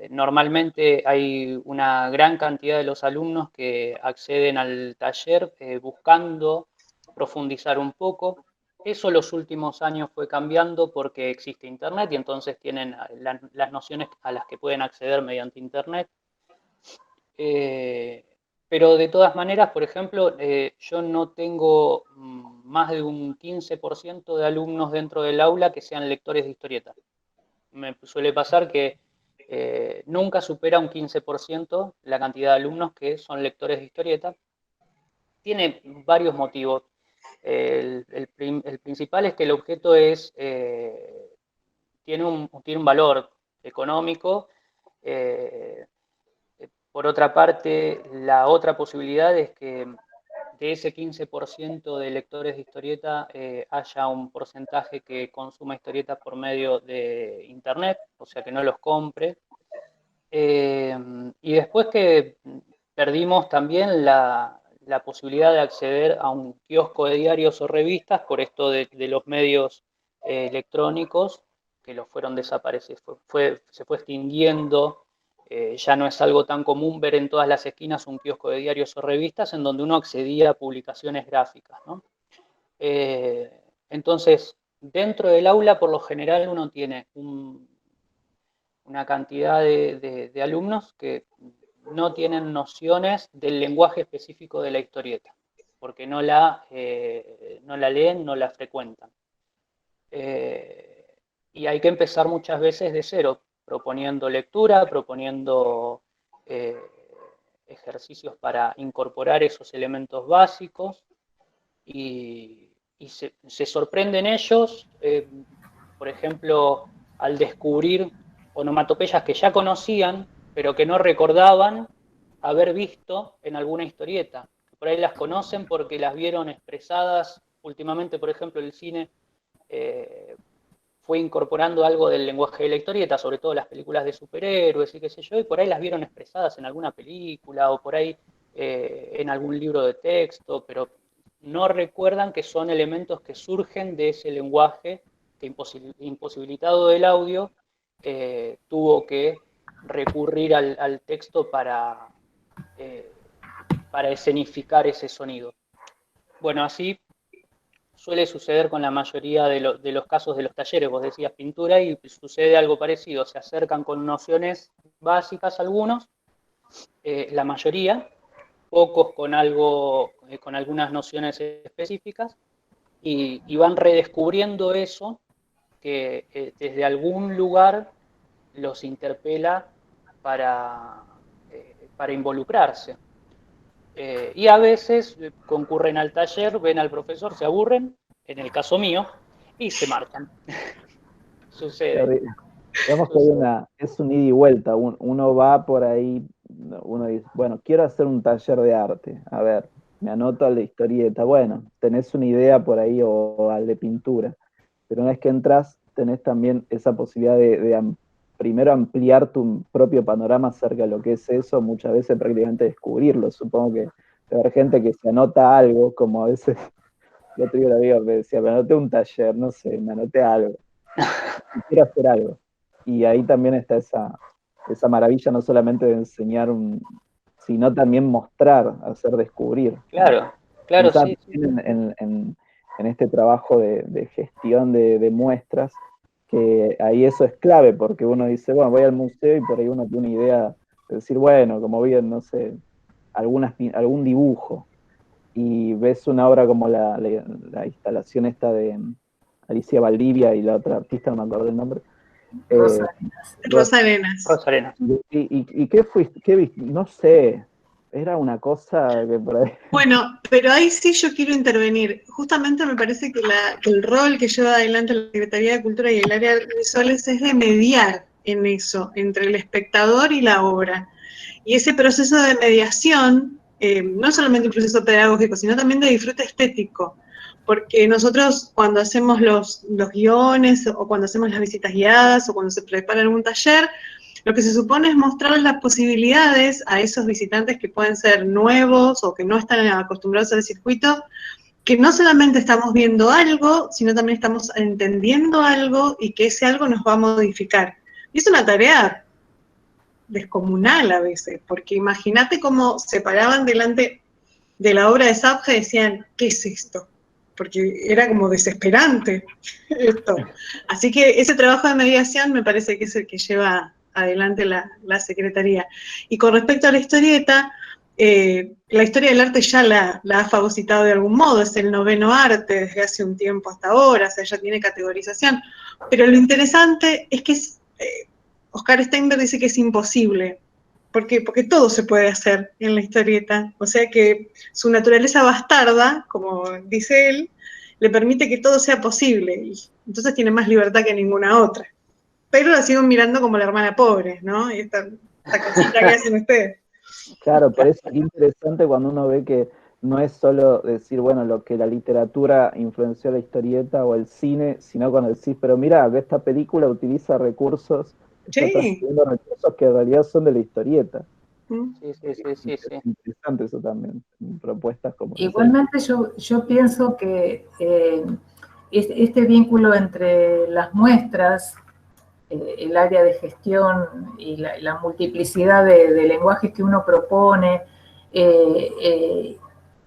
Normalmente hay una gran cantidad de los alumnos que acceden al taller buscando profundizar un poco. Eso los últimos años fue cambiando porque existe Internet y entonces tienen las nociones a las que pueden acceder mediante Internet. Eh, pero de todas maneras, por ejemplo, yo no tengo más de un 15% de alumnos dentro del aula que sean lectores de historieta. Me suele pasar que nunca supera un 15% la cantidad de alumnos que son lectores de historieta. Tiene varios motivos. El principal es que el objeto tiene un valor económico. Por otra parte, la otra posibilidad es que de ese 15% de lectores de historieta haya un porcentaje que consuma historietas por medio de internet, o sea que no los compre. Y después que perdimos también la posibilidad de acceder a un kiosco de diarios o revistas por esto de los medios electrónicos que los fueron desapareciendo, se fue extinguiendo. Ya no es algo tan común ver en todas las esquinas un kiosco de diarios o revistas en donde uno accedía a publicaciones gráficas, ¿no? Entonces, dentro del aula, por lo general, uno tiene una cantidad de alumnos que no tienen nociones del lenguaje específico de la historieta, porque no la leen, no la frecuentan. Y hay que empezar muchas veces de cero, proponiendo lectura, proponiendo ejercicios para incorporar esos elementos básicos y se sorprenden ellos, por ejemplo, al descubrir onomatopeyas que ya conocían, pero que no recordaban haber visto en alguna historieta. Por ahí las conocen porque las vieron expresadas. Últimamente, por ejemplo, el cine fue incorporando algo del lenguaje de la historieta, sobre todo las películas de superhéroes y qué sé yo, y por ahí las vieron expresadas en alguna película o por ahí en algún libro de texto, pero no recuerdan que son elementos que surgen de ese lenguaje que imposibilitado del audio tuvo que recurrir al texto para escenificar ese sonido. Bueno, así suele suceder con la mayoría de los casos de los talleres. Vos decías pintura y sucede algo parecido. Se acercan con nociones básicas algunos, la mayoría, pocos con algunas nociones específicas, y van redescubriendo eso que desde algún lugar los interpela para involucrarse. Y a veces concurren al taller, ven al profesor, se aburren, en el caso mío, y se marchan. Sucede. Digamos que es un ida y vuelta, uno va por ahí, uno dice, bueno, quiero hacer un taller de arte, a ver, me anoto al de historieta, bueno, tenés una idea por ahí o al de pintura, pero una vez que entras, tenés también esa posibilidad de primero ampliar tu propio panorama acerca de lo que es eso, muchas veces prácticamente descubrirlo. Supongo que debe haber gente que se anota algo, como a veces, yo te digo, lo digo, me decía, me anoté un taller, no sé, me anoté algo, quiero hacer algo. Y ahí también está esa maravilla, no solamente de enseñar, sino también mostrar, hacer descubrir. Claro, claro, Pensaba sí. en este trabajo de gestión de muestras, que ahí eso es clave, porque uno dice, bueno, voy al museo y por ahí uno tiene una idea de decir, bueno, como bien, no sé, algún dibujo, y ves una obra como la instalación esta de Alicia Valdivia y la otra artista, no me acuerdo el nombre, Rosa Rosa Arenas. Rosa Arenas. ¿Y qué fuiste? ¿Qué viste? No sé, era una cosa que por ahí... Bueno, pero ahí sí yo quiero intervenir. Justamente me parece que el rol que lleva adelante la Secretaría de Cultura y el área de visuales es de mediar en eso, entre el espectador y la obra. Y ese proceso de mediación, no solamente un proceso pedagógico, sino también de disfrute estético. Porque nosotros cuando hacemos los guiones o cuando hacemos las visitas guiadas o cuando se prepara algún taller, lo que se supone es mostrar las posibilidades a esos visitantes que pueden ser nuevos o que no están acostumbrados al circuito, que no solamente estamos viendo algo, sino también estamos entendiendo algo y que ese algo nos va a modificar. Y es una tarea descomunal a veces, porque imagínate cómo se paraban delante de la obra de Sabja y decían, ¿qué es esto? Porque era como desesperante esto. Así que ese trabajo de mediación me parece que es el que lleva adelante la Secretaría. Y con respecto a la historieta, la historia del arte ya la ha fagocitado de algún modo, es el noveno arte desde hace un tiempo hasta ahora, o sea, ya tiene categorización. Pero lo interesante es que Oscar Steinberg dice que es imposible. ¿Por qué? Porque todo se puede hacer en la historieta. O sea que su naturaleza bastarda, como dice él, le permite que todo sea posible. Y entonces tiene más libertad que ninguna otra. Pero la sigo mirando como la hermana pobre, ¿no? Esta cosita que hacen ustedes. Claro, por eso es interesante cuando uno ve que no es solo decir, bueno, lo que la literatura influenció la historieta o el cine, sino cuando decís, pero mira, que esta película utiliza recursos, está transfiriendo recursos que en realidad son de la historieta. Sí. Es interesante eso también, propuestas como Igualmente yo pienso que este vínculo entre las muestras, el área de gestión y la multiplicidad de lenguajes que uno propone,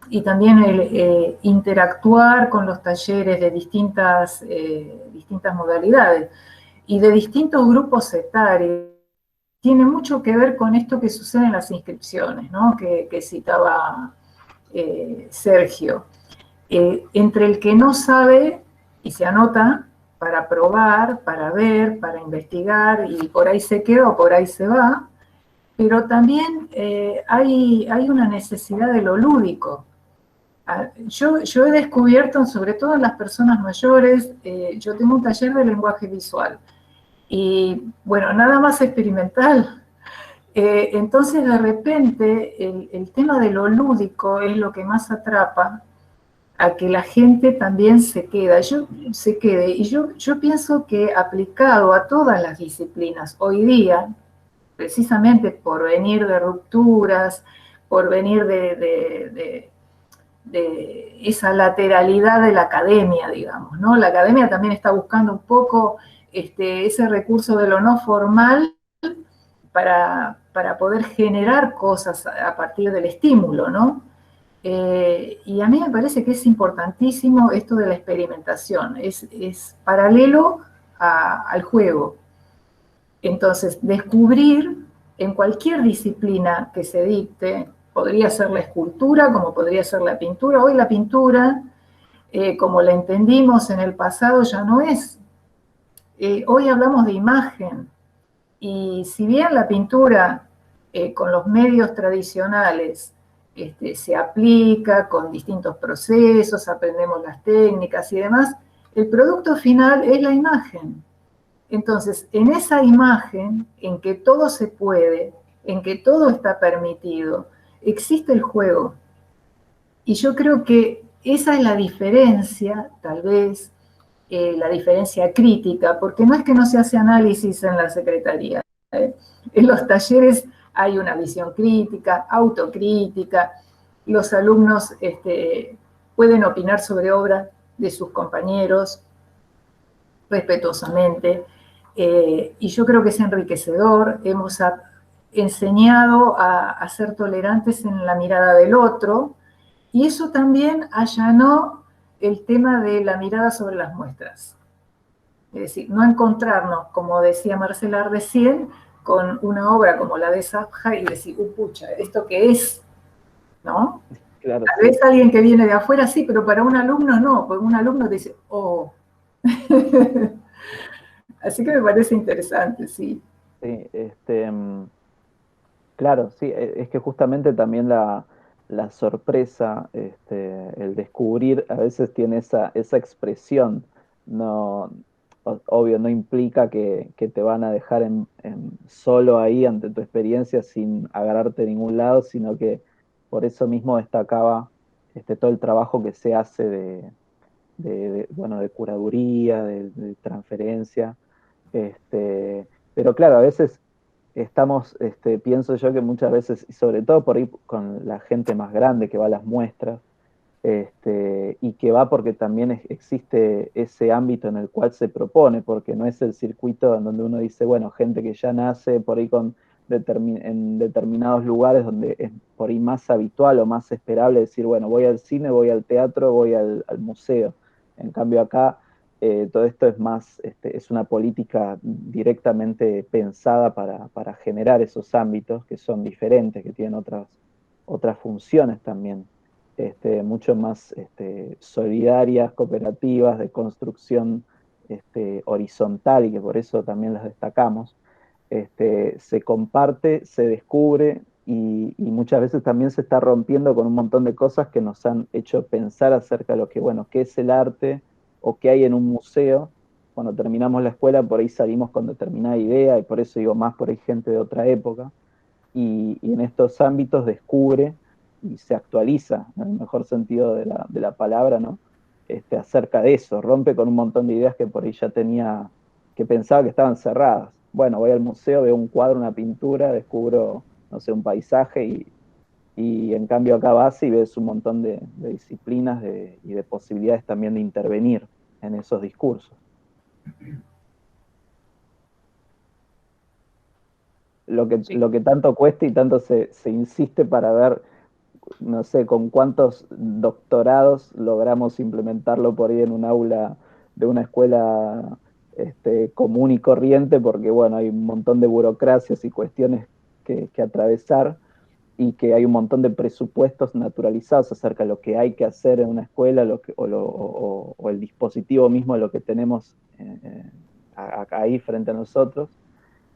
y también el interactuar con los talleres de distintas modalidades y de distintos grupos etarios, tiene mucho que ver con esto que sucede en las inscripciones, ¿no? que citaba Sergio. Entre el que no sabe y se anota para probar, para ver, para investigar, y por ahí se queda o por ahí se va, pero también hay una necesidad de lo lúdico. Yo he descubierto, sobre todo en las personas mayores, yo tengo un taller de lenguaje visual, y bueno, nada más experimental. Entonces, de repente, el tema de lo lúdico es lo que más atrapa a que la gente también se quede. Y yo pienso que aplicado a todas las disciplinas hoy día, precisamente por venir de rupturas, por venir de esa lateralidad de la academia, digamos, ¿no? La academia también está buscando un poco ese recurso de lo no formal para poder generar cosas a partir del estímulo, ¿no? Y a mí me parece que es importantísimo esto de la experimentación, es paralelo al juego. Entonces, descubrir en cualquier disciplina que se dicte, podría ser la escultura, como podría ser la pintura. Hoy la pintura, como la entendimos en el pasado, ya no es. Hoy hablamos de imagen, y si bien la pintura con los medios tradicionales se aplica con distintos procesos, aprendemos las técnicas y demás, el producto final es la imagen. Entonces, en esa imagen, en que todo se puede, en que todo está permitido, existe el juego. Y yo creo que esa es la diferencia, tal vez, la diferencia crítica, porque no es que no se hace análisis en la Secretaría. En los talleres hay una visión crítica, autocrítica, los alumnos pueden opinar sobre obras de sus compañeros respetuosamente, y yo creo que es enriquecedor. Hemos enseñado a ser tolerantes en la mirada del otro, y eso también allanó el tema de la mirada sobre las muestras. Es decir, no encontrarnos, como decía Marcela recién, con una obra como la de Sabja y decir, pucha, ¿esto qué es? ¿No? Claro, Tal vez alguien que viene de afuera sí, pero para un alumno no, porque un alumno dice, oh. Así que me parece interesante, sí. Sí, claro, sí, es que justamente también la sorpresa, el descubrir, a veces tiene esa expresión. No, obvio, no implica que te van a dejar solo ahí ante tu experiencia sin agarrarte de ningún lado, sino que por eso mismo destacaba todo el trabajo que se hace bueno, de curaduría, de transferencia. Pero claro, a veces estamos, pienso yo que muchas veces, y sobre todo por ahí con la gente más grande que va a las muestras, y que va porque también existe ese ámbito en el cual se propone, porque no es el circuito en donde uno dice, bueno, gente que ya nace por ahí en determinados lugares donde es por ahí más habitual o más esperable decir, bueno, voy al cine, voy al teatro, voy al museo. En cambio acá todo esto es más, es una política directamente pensada para generar esos ámbitos que son diferentes, que tienen otras funciones también, mucho más solidarias, cooperativas, de construcción horizontal, y que por eso también las destacamos. Se comparte, se descubre, y muchas veces también se está rompiendo con un montón de cosas que nos han hecho pensar acerca de lo que, bueno, qué es el arte o qué hay en un museo. Cuando terminamos la escuela, por ahí salimos con determinada idea, y por eso digo más por ahí gente de otra época, y en estos ámbitos descubre y se actualiza, en el mejor sentido de la palabra, ¿no? Acerca de eso, rompe con un montón de ideas que por ahí ya tenía, que pensaba que estaban cerradas. Bueno, voy al museo, veo un cuadro, una pintura, descubro, no sé, un paisaje, y en cambio acá vas y ves un montón de disciplinas y de posibilidades también de intervenir en esos discursos. Sí, Lo que tanto cuesta y tanto se insiste para ver, no sé, con cuántos doctorados logramos implementarlo por ahí en un aula de una escuela común y corriente, porque bueno, hay un montón de burocracias y cuestiones que atravesar, y que hay un montón de presupuestos naturalizados acerca de lo que hay que hacer en una escuela, o el dispositivo mismo de lo que tenemos ahí frente a nosotros,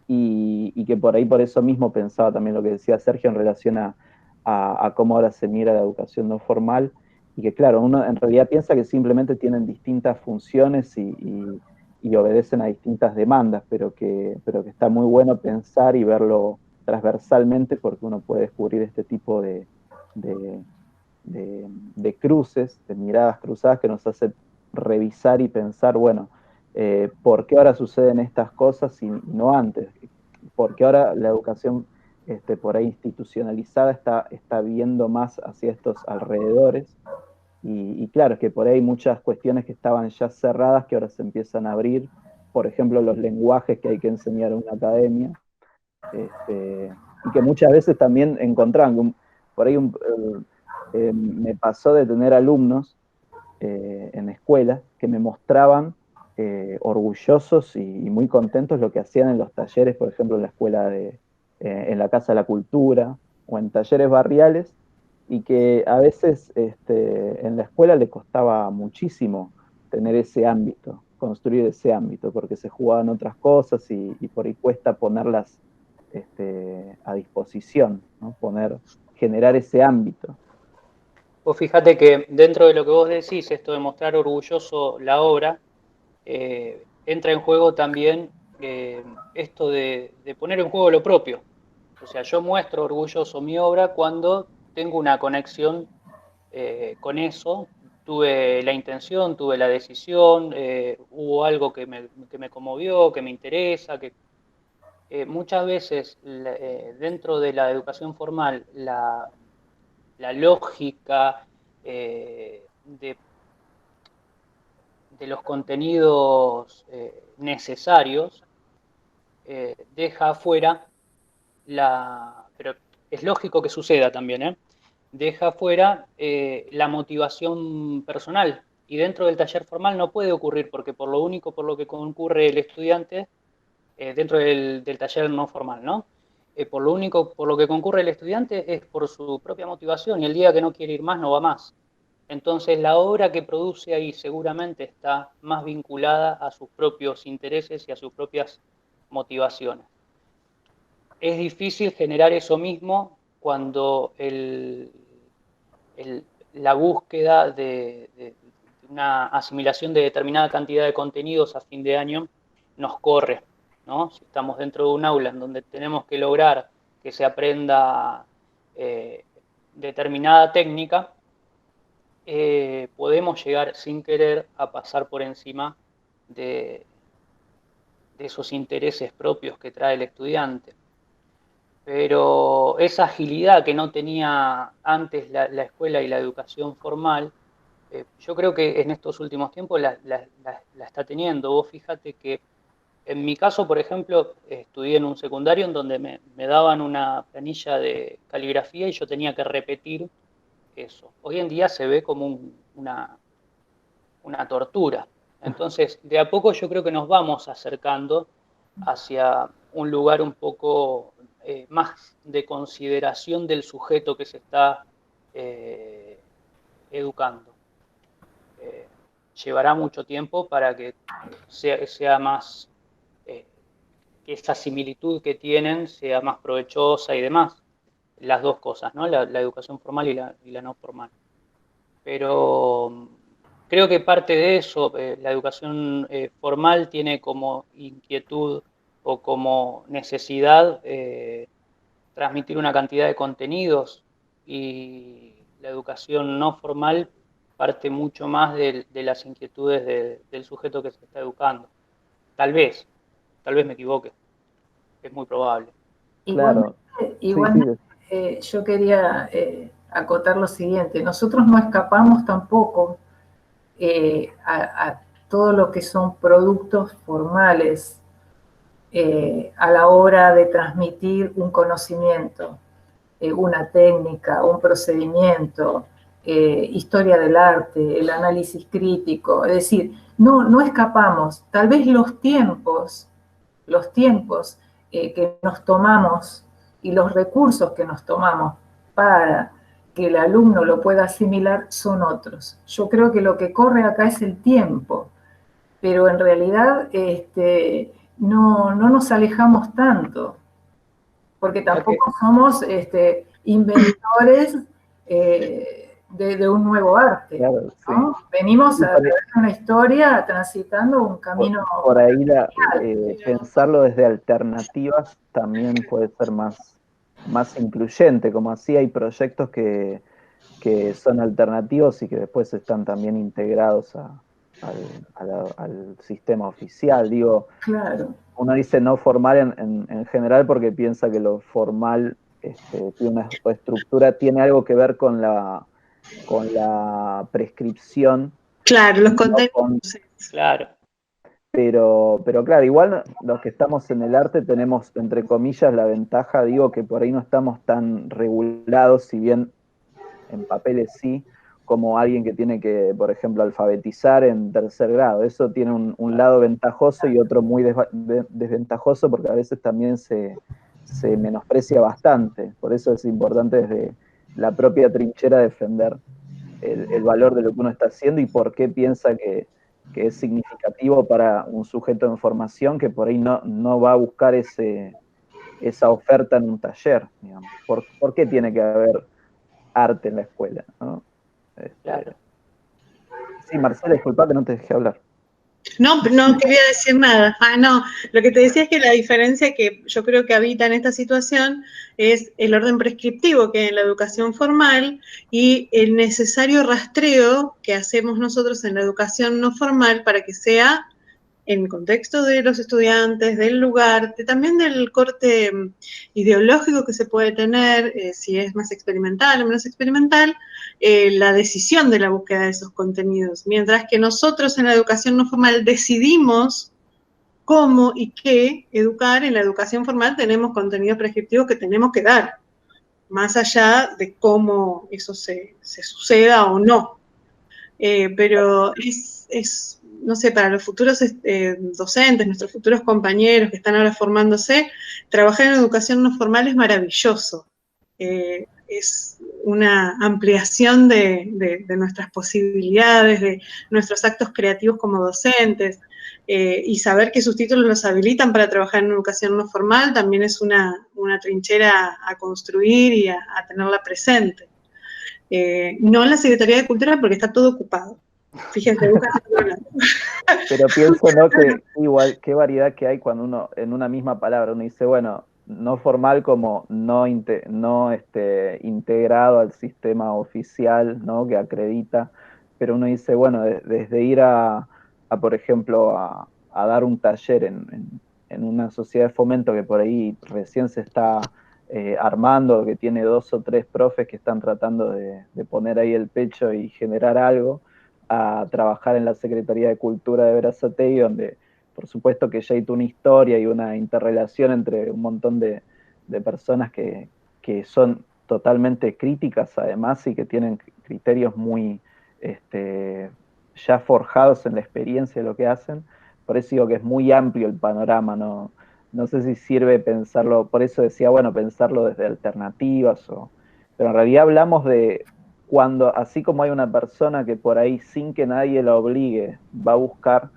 y que por ahí, por eso mismo pensaba también lo que decía Sergio en relación a cómo ahora se mira la educación no formal, y que claro, uno en realidad piensa que simplemente tienen distintas funciones y obedecen a distintas demandas, pero que está muy bueno pensar y verlo transversalmente, porque uno puede descubrir este tipo de, de cruces, de miradas cruzadas, que nos hace revisar y pensar, bueno, ¿por qué ahora suceden estas cosas y no antes? ¿Por qué ahora la educación por ahí institucionalizada está viendo más hacia estos alrededores? Y claro, es que por ahí hay muchas cuestiones que estaban ya cerradas que ahora se empiezan a abrir, por ejemplo, los lenguajes que hay que enseñar en una academia, y que muchas veces también encontraban, por ahí me pasó de tener alumnos en escuelas que me mostraban orgullosos y muy contentos lo que hacían en los talleres, por ejemplo, en la escuela en la Casa de la Cultura, o en talleres barriales, y que a veces en la escuela le costaba muchísimo tener ese ámbito, construir ese ámbito, porque se jugaban otras cosas, y por ahí cuesta ponerlas a disposición, ¿no? Generar ese ámbito. vos fíjate que dentro de lo que vos decís, esto de mostrar orgulloso la obra, entra en juego también esto de poner en juego lo propio. O sea, yo muestro orgulloso mi obra cuando tengo una conexión con eso, tuve la intención, tuve la decisión, hubo algo que me conmovió, que me interesa, que muchas veces dentro de la educación formal la lógica de los contenidos necesarios deja afuera pero es lógico que suceda también, deja afuera la motivación personal. Y dentro del taller formal no puede ocurrir, porque por lo único por lo que concurre el estudiante, dentro del taller no formal, ¿no? Por lo único por lo que concurre el estudiante es por su propia motivación, y el día que no quiere ir más, no va más. Entonces la obra que produce ahí seguramente está más vinculada a sus propios intereses y a sus propias motivaciones. Es difícil generar eso mismo cuando la búsqueda de una asimilación de determinada cantidad de contenidos a fin de año nos corre, ¿no? Si estamos dentro de un aula en donde tenemos que lograr que se aprenda determinada técnica, podemos llegar sin querer a pasar por encima de esos intereses propios que trae el estudiante. Pero esa agilidad que no tenía antes la escuela y la educación formal, yo creo que en estos últimos tiempos la está teniendo. Vos fíjate que en mi caso, por ejemplo, estudié en un secundario en donde me daban una planilla de caligrafía y yo tenía que repetir eso. Hoy en día se ve como una tortura. Entonces, de a poco yo creo que nos vamos acercando hacia un lugar un poco más de consideración del sujeto que se está educando. Llevará mucho tiempo para que sea más, que esa similitud que tienen sea más provechosa y demás. Las dos cosas, ¿no? La educación formal y la no formal. Pero creo que parte de eso, la educación formal tiene como inquietud o como necesidad transmitir una cantidad de contenidos, y la educación no formal parte mucho más de las inquietudes del sujeto que se está educando. Tal vez me equivoque, es muy probable. Claro. Igualmente, yo quería acotar lo siguiente: nosotros no escapamos tampoco a todo lo que son productos formales a la hora de transmitir un conocimiento, una técnica, un procedimiento, historia del arte, el análisis crítico. Es decir, no escapamos. Tal vez los tiempos que nos tomamos y los recursos que nos tomamos para que el alumno lo pueda asimilar son otros. Yo creo que lo que corre acá es el tiempo, pero en realidad no nos alejamos tanto, porque tampoco somos inventores de un nuevo arte. Claro, ¿no? sí. Venimos a través de una historia transitando un camino. Por ahí pensarlo desde alternativas también puede ser más incluyente, como así hay proyectos que son alternativos y que después están también integrados al sistema oficial. Digo, claro. Uno dice no formal en general porque piensa que lo formal tiene una estructura, tiene algo que ver con la prescripción. Claro, los contenidos. Claro. Pero claro, igual los que estamos en el arte tenemos, entre comillas, la ventaja, digo, que por ahí no estamos tan regulados, si bien en papeles sí, como alguien que tiene que, por ejemplo, alfabetizar en tercer grado. Eso tiene un lado ventajoso y otro muy desventajoso, porque a veces también se menosprecia bastante. Por eso es importante desde la propia trinchera defender el valor de lo que uno está haciendo y por qué piensa que es significativo para un sujeto en formación que por ahí no va a buscar esa oferta en un taller, digamos. ¿Por qué tiene que haber arte en la escuela, ¿no? Claro. Sí, Marcela, disculpa que no te dejé hablar. No quería decir nada. No, lo que te decía es que la diferencia que yo creo que habita en esta situación es el orden prescriptivo que hay en la educación formal y el necesario rastreo que hacemos nosotros en la educación no formal para que sea en el contexto de los estudiantes, del lugar, también del corte ideológico que se puede tener, si es más experimental o menos experimental, la decisión de la búsqueda de esos contenidos. Mientras que nosotros en la educación no formal decidimos cómo y qué educar, en la educación formal tenemos contenidos prescriptivos que tenemos que dar, más allá de cómo eso se suceda o no. Pero es, no sé, para los futuros docentes, nuestros futuros compañeros que están ahora formándose, trabajar en educación no formal es maravilloso. una ampliación de nuestras posibilidades, de nuestros actos creativos como docentes, y saber que sus títulos los habilitan para trabajar en educación no formal también es una trinchera a construir y a tenerla presente. No en la Secretaría de Cultura porque está todo ocupado. Fíjense, pero pienso, ¿no? Que igual, qué variedad que hay cuando uno, en una misma palabra, uno dice, bueno, no formal como no integrado al sistema oficial, ¿no? Que acredita, pero uno dice, bueno, desde ir por ejemplo, a dar un taller en una sociedad de fomento que por ahí recién se está armando, que tiene 2 o 3 profes que están tratando de poner ahí el pecho y generar algo, a trabajar en la Secretaría de Cultura de Berazategui, donde por supuesto que ya hay una historia y una interrelación entre un montón de personas que son totalmente críticas además y que tienen criterios muy ya forjados en la experiencia de lo que hacen. Por eso digo que es muy amplio el panorama, no sé si sirve pensarlo, por eso decía, bueno, pensarlo desde alternativas, pero en realidad hablamos de cuando, así como hay una persona que por ahí sin que nadie la obligue va a buscar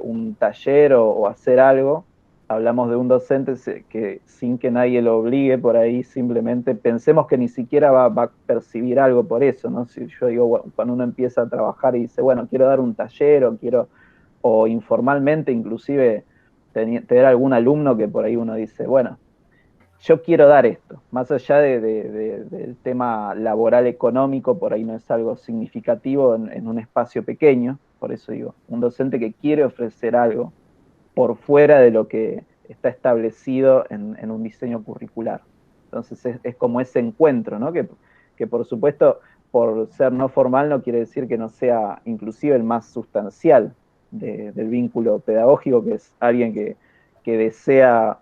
un taller o hacer algo, hablamos de un docente que sin que nadie lo obligue por ahí simplemente pensemos que ni siquiera va a percibir algo por eso, ¿no? Si yo digo, bueno, cuando uno empieza a trabajar y dice, bueno, quiero dar un taller o informalmente inclusive tener algún alumno que por ahí uno dice, bueno, yo quiero dar esto, más allá del tema laboral económico, por ahí no es algo significativo en un espacio pequeño, por eso digo, un docente que quiere ofrecer algo por fuera de lo que está establecido en un diseño curricular. Entonces es como ese encuentro, ¿no? Que por supuesto, por ser no formal no quiere decir que no sea inclusive el más sustancial del vínculo pedagógico, que es alguien que desea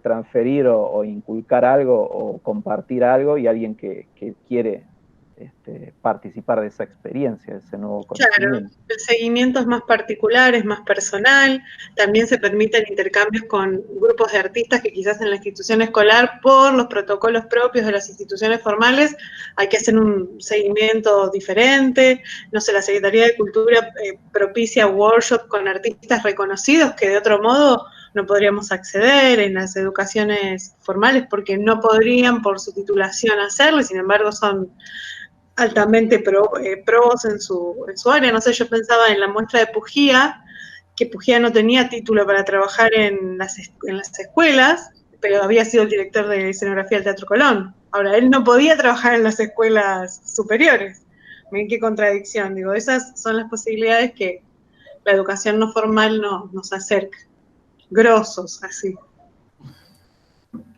transferir o inculcar algo o compartir algo, y alguien que quiere participar de esa experiencia, de ese nuevo conocimiento. Claro, el seguimiento es más particular, es más personal, también se permiten intercambios con grupos de artistas que quizás en la institución escolar, por los protocolos propios de las instituciones formales, hay que hacer un seguimiento diferente. No sé, la Secretaría de Cultura propicia workshops con artistas reconocidos que de otro modo no podríamos acceder en las educaciones formales porque no podrían por su titulación hacerlo, y sin embargo son altamente pros en su área. No sé, yo pensaba en la muestra de Pujía, que Pujía no tenía título para trabajar en las escuelas, pero había sido el director de escenografía del Teatro Colón. Ahora, él no podía trabajar en las escuelas superiores. Miren qué contradicción. Digo, esas son las posibilidades que la educación no formal nos acerca. Grosos, así.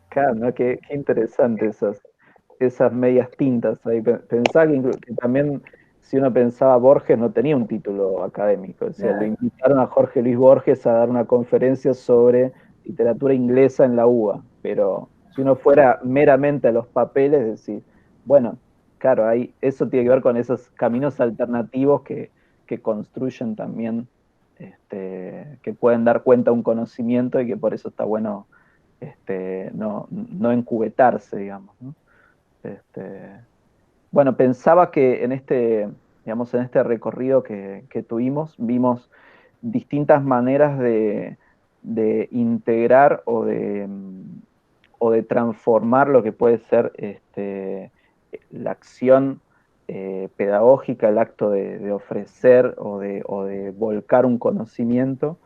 Claro, ¿no? Qué interesante esas medias tintas ahí. Pensaba que también, si uno pensaba, Borges no tenía un título académico, o sea, lo invitaron a Jorge Luis Borges a dar una conferencia sobre literatura inglesa en la UBA, pero si uno fuera meramente a los papeles, es decir, bueno, claro, eso tiene que ver con esos caminos alternativos que construyen también, que pueden dar cuenta de un conocimiento y que por eso está bueno no encubetarse, digamos, ¿no? Bueno, pensaba que en este recorrido que tuvimos, vimos distintas maneras de integrar o de transformar lo que puede ser la acción pedagógica, el acto de ofrecer o de volcar un conocimiento,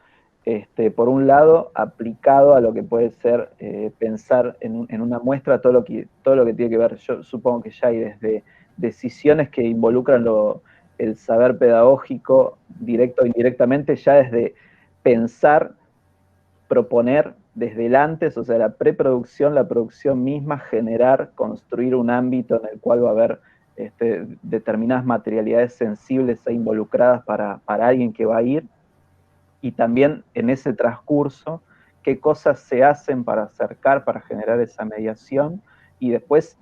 por un lado, aplicado a lo que puede ser pensar en una muestra todo lo que tiene que ver, yo supongo que ya hay desde decisiones que involucran el saber pedagógico, directo o indirectamente, ya desde pensar, proponer desde el antes, o sea, la preproducción, la producción misma, generar, construir un ámbito en el cual va a haber determinadas materialidades sensibles e involucradas para alguien que va a ir, y también en ese transcurso, qué cosas se hacen para acercar, para generar esa mediación, y después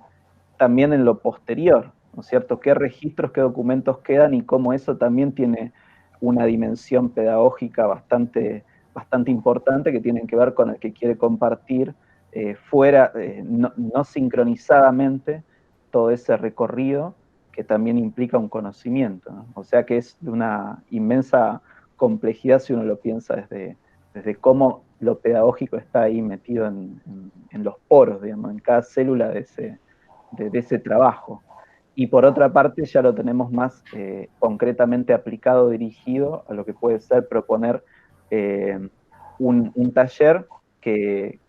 también en lo posterior, ¿no es cierto? ¿Qué registros, qué documentos quedan y cómo eso también tiene una dimensión pedagógica bastante importante que tienen que ver con el que quiere compartir fuera, no sincronizadamente, todo ese recorrido que también implica un conocimiento, ¿no? O sea que es de una inmensa complejidad si uno lo piensa desde cómo lo pedagógico está ahí metido en los poros, digamos, en cada célula de ese trabajo. Y por otra parte ya lo tenemos más concretamente aplicado, dirigido a lo que puede ser proponer un taller que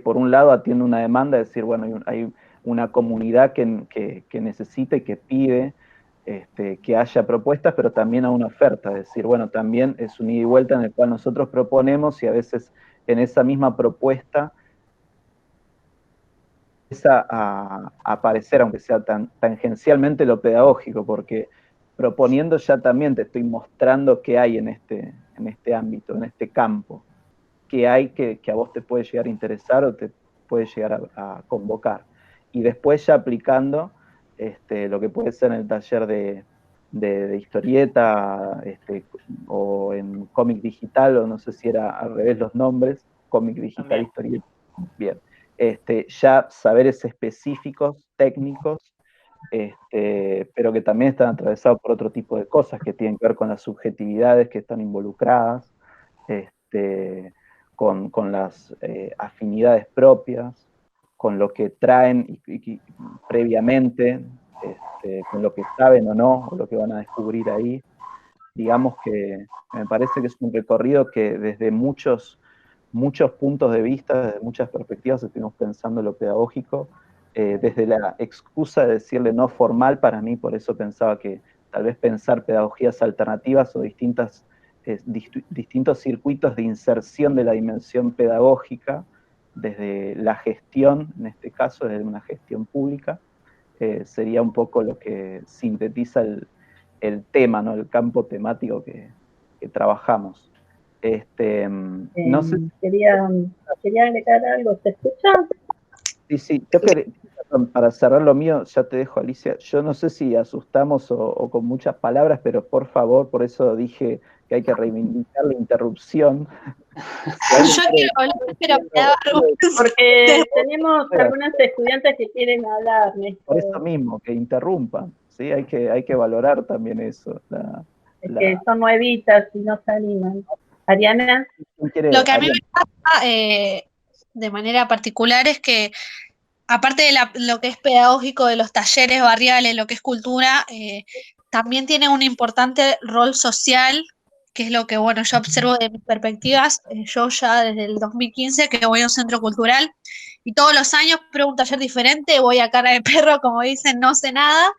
por un lado atiende una demanda, es decir, bueno, hay una comunidad que necesita y que pide que haya propuestas, pero también a una oferta, es decir, bueno, también es un ida y vuelta en el cual nosotros proponemos y a veces en esa misma propuesta empieza a aparecer, aunque sea tangencialmente, lo pedagógico, porque proponiendo ya también te estoy mostrando qué hay en este ámbito, en este campo, qué hay que a vos te puede llegar a interesar o te puede llegar a convocar. Y después ya aplicando lo que puede ser en el taller de historieta o en cómic digital, o no sé si era al revés los nombres, cómic digital, También. historieta. Bien. Ya saberes específicos, técnicos, pero que también están atravesados por otro tipo de cosas que tienen que ver con las subjetividades que están involucradas, con las afinidades propias, con lo que traen y previamente, con lo que saben o no, o lo que van a descubrir ahí. Digamos que me parece que es un recorrido que desde muchos puntos de vista, desde muchas perspectivas, estuvimos pensando lo pedagógico, desde la excusa de decirle no formal, para mí, por eso pensaba que tal vez pensar pedagogías alternativas o distintos circuitos de inserción de la dimensión pedagógica, desde la gestión, en este caso, desde una gestión pública, sería un poco lo que sintetiza el tema, ¿no? El campo temático que trabajamos. No sé si... Quería agregar algo, ¿se escucha? Sí, yo para cerrar lo mío, ya te dejo, Alicia, yo no sé si asustamos o con muchas palabras, pero por favor, por eso dije que hay que reivindicar la interrupción. Yo quiero hablar, pero porque tenemos algunas estudiantes que quieren hablar, Néstor. Por eso mismo, que interrumpan, ¿sí? Hay que valorar también eso. Que son nuevitas y no se animan. Ariana. Lo que a mí me pasa de manera particular es que, aparte de lo que es pedagógico de los talleres barriales, lo que es cultura, también tiene un importante rol social, que es lo que, bueno, yo observo de mis perspectivas. Yo ya desde el 2015 que voy a un centro cultural y todos los años pruebo un taller diferente, voy a cara de perro, como dicen, no sé nada,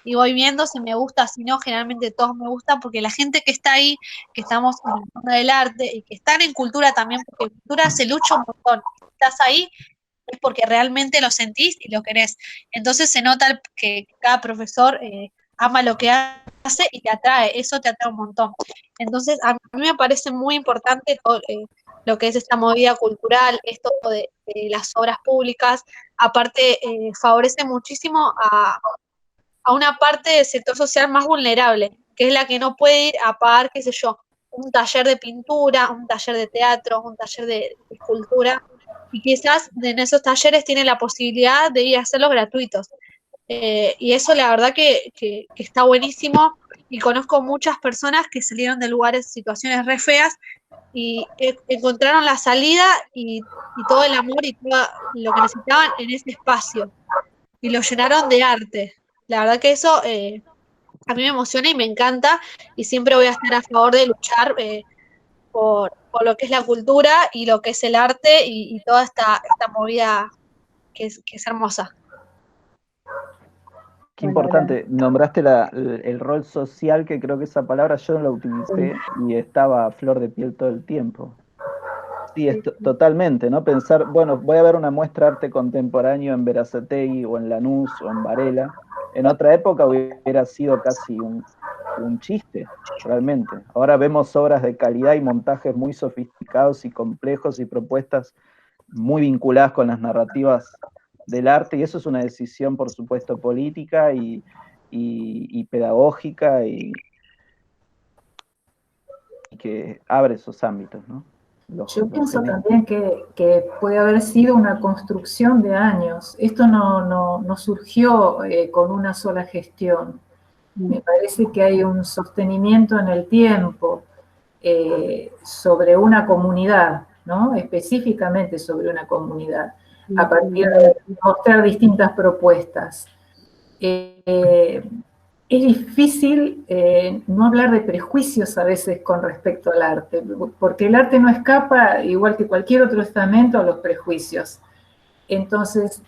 y voy viendo si me gusta, si no. Generalmente todos me gustan, porque la gente que está ahí, que estamos en la zona del arte y que están en cultura también, porque en cultura se lucha un montón. Estás ahí es porque realmente lo sentís y lo querés. Entonces se nota que cada profesor ama lo que hace y te atrae, eso te atrae un montón. Entonces a mí me parece muy importante todo, lo que es esta movida cultural, esto de las obras públicas. Aparte, favorece muchísimo a una parte del sector social más vulnerable, que es la que no puede ir a pagar, qué sé yo, un taller de pintura, un taller de teatro, un taller de escultura, y quizás en esos talleres tiene la posibilidad de ir a hacerlos gratuitos. Y eso la verdad que está buenísimo, y conozco muchas personas que salieron de lugares, situaciones re feas, y encontraron la salida y todo el amor y todo lo que necesitaban en ese espacio, y lo llenaron de arte. La verdad que eso a mí me emociona y me encanta, y siempre voy a estar a favor de luchar por lo que es la cultura y lo que es el arte y toda esta movida que es hermosa. Qué importante, nombraste el rol social, que creo que esa palabra yo no la utilicé y estaba a flor de piel todo el tiempo. Sí, totalmente, ¿no? Pensar, bueno, voy a ver una muestra de arte contemporáneo en Berazategui o en Lanús o en Varela. En otra época hubiera sido casi un chiste, realmente. Ahora vemos obras de calidad y montajes muy sofisticados y complejos y propuestas muy vinculadas con las narrativas del arte, y eso es una decisión, por supuesto, política y pedagógica y que abre esos ámbitos, ¿no? Yo pienso también que puede haber sido una construcción de años. Esto no surgió con una sola gestión. Me parece que hay un sostenimiento en el tiempo sobre una comunidad, ¿no? Específicamente sobre una comunidad, a partir de mostrar distintas propuestas. Es difícil no hablar de prejuicios a veces con respecto al arte, porque el arte no escapa, igual que cualquier otro estamento, a los prejuicios. Entonces,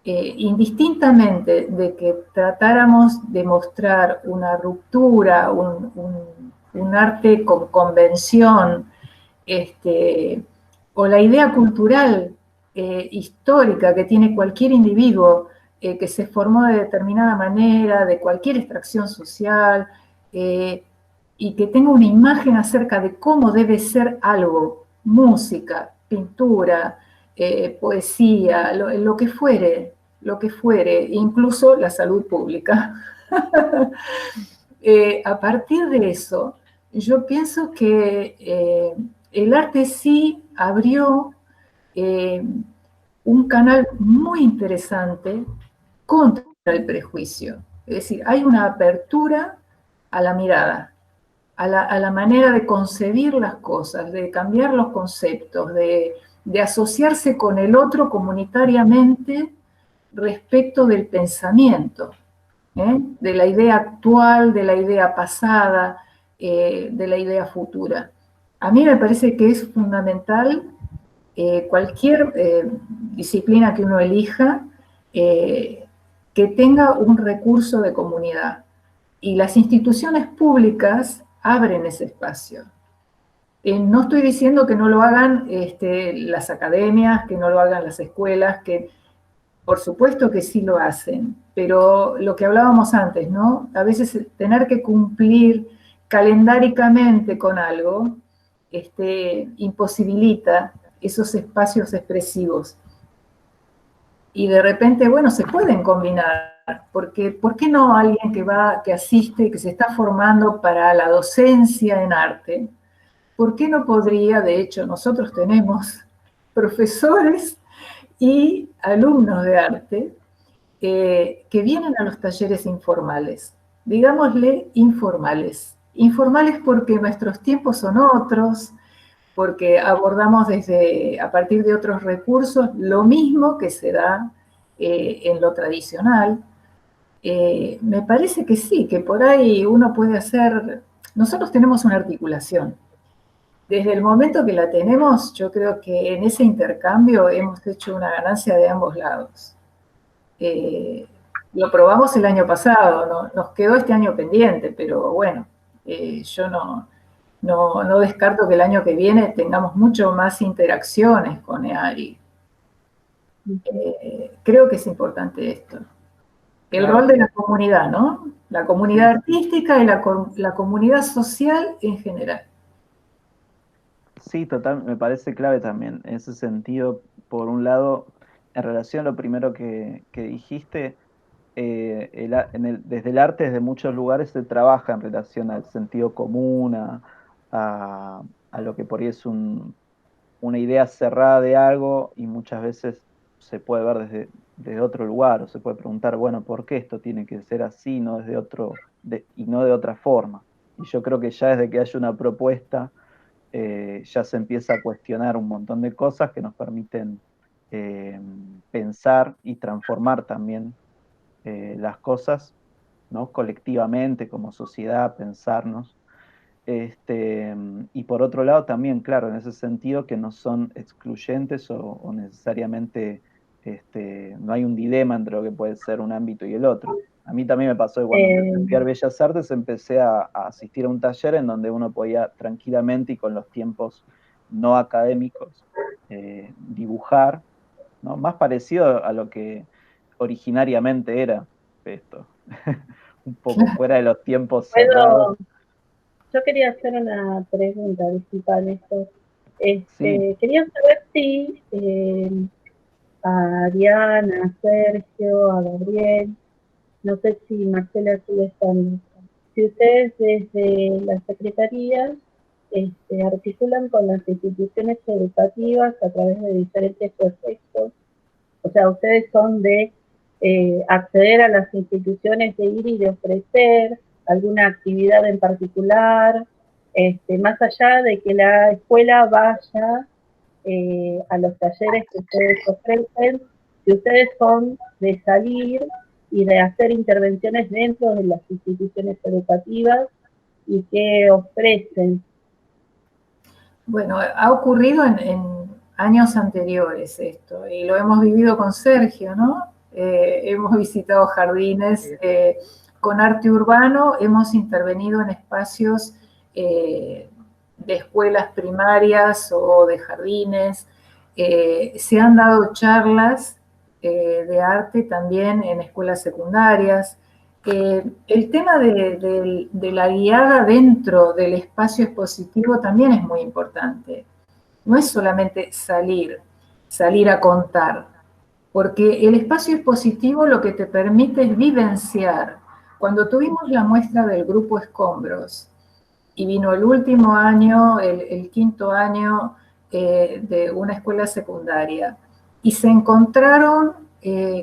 indistintamente de que tratáramos de mostrar una ruptura, un arte con convención, o la idea cultural histórica que tiene cualquier individuo que se formó de determinada manera, de cualquier extracción social, y que tenga una imagen acerca de cómo debe ser algo, música, pintura, poesía, lo que fuere, incluso la salud pública. A partir de eso, yo pienso que el arte sí abrió un canal muy interesante contra el prejuicio. Es decir, hay una apertura a la mirada, a la manera de concebir las cosas, de cambiar los conceptos, de asociarse con el otro comunitariamente respecto del pensamiento, de la idea actual, de la idea pasada, de la idea futura. A mí me parece que es fundamental cualquier disciplina que uno elija, que tenga un recurso de comunidad. Y las instituciones públicas abren ese espacio. No estoy diciendo que no lo hagan las academias, que no lo hagan las escuelas, que por supuesto que sí lo hacen, pero lo que hablábamos antes, ¿no? A veces tener que cumplir calendáricamente con algo imposibilita esos espacios expresivos. Y de repente, bueno, se pueden combinar, porque ¿por qué no alguien que asiste, que se está formando para la docencia en arte? ¿Por qué no podría? De hecho, nosotros tenemos profesores y alumnos de arte que vienen a los talleres informales, digámosle informales. Informales porque nuestros tiempos son otros, porque abordamos a partir de otros recursos lo mismo que se da en lo tradicional. Me parece que sí, que por ahí uno puede hacer. Nosotros tenemos una articulación. Desde el momento que la tenemos, yo creo que en ese intercambio hemos hecho una ganancia de ambos lados. Lo probamos el año pasado, nos quedó este año pendiente, pero bueno, yo no descarto que el año que viene tengamos mucho más interacciones con EARI. Creo que es importante esto. El rol de la comunidad, ¿no? La comunidad artística y la comunidad social en general. Sí, total, me parece clave también en ese sentido. Por un lado, en relación a lo primero que dijiste, desde el arte, desde muchos lugares se trabaja en relación al sentido común, a lo que por ahí es una idea cerrada de algo, y muchas veces se puede ver desde otro lugar, o se puede preguntar, bueno, ¿por qué esto tiene que ser así, no y no de otra forma? Y yo creo que ya desde que haya una propuesta, ya se empieza a cuestionar un montón de cosas que nos permiten pensar y transformar también las cosas, ¿no? Colectivamente, como sociedad, pensarnos. Y por otro lado también, claro, en ese sentido que no son excluyentes o necesariamente no hay un dilema entre lo que puede ser un ámbito y el otro. A mí también me pasó que cuando empecé a estudiar Bellas Artes empecé a asistir a un taller en donde uno podía tranquilamente y con los tiempos no académicos dibujar, ¿no? Más parecido a lo que originariamente era esto, un poco fuera de los tiempos cerrados. Yo quería hacer una pregunta, disculpa, Néstor. Quería saber si a Diana, a Sergio, a Gabriel, no sé si Marcela sigue estando, si ustedes desde la Secretaría articulan con las instituciones educativas a través de diferentes proyectos. O sea, ustedes son de acceder a las instituciones, de ir y de ofrecer alguna actividad en particular, más allá de que la escuela vaya a los talleres que ustedes ofrecen, si ustedes son de salir y de hacer intervenciones dentro de las instituciones educativas y qué ofrecen. Bueno, ha ocurrido en años anteriores esto, y lo hemos vivido con Sergio, ¿no? Hemos visitado jardines, con arte urbano hemos intervenido en espacios de escuelas primarias o de jardines, se han dado charlas de arte también en escuelas secundarias. El tema de la guiada dentro del espacio expositivo también es muy importante. No es solamente salir a contar, porque el espacio expositivo lo que te permite es vivenciar. Cuando tuvimos la muestra del grupo Escombros, y vino el último año, el quinto año de una escuela secundaria, y se encontraron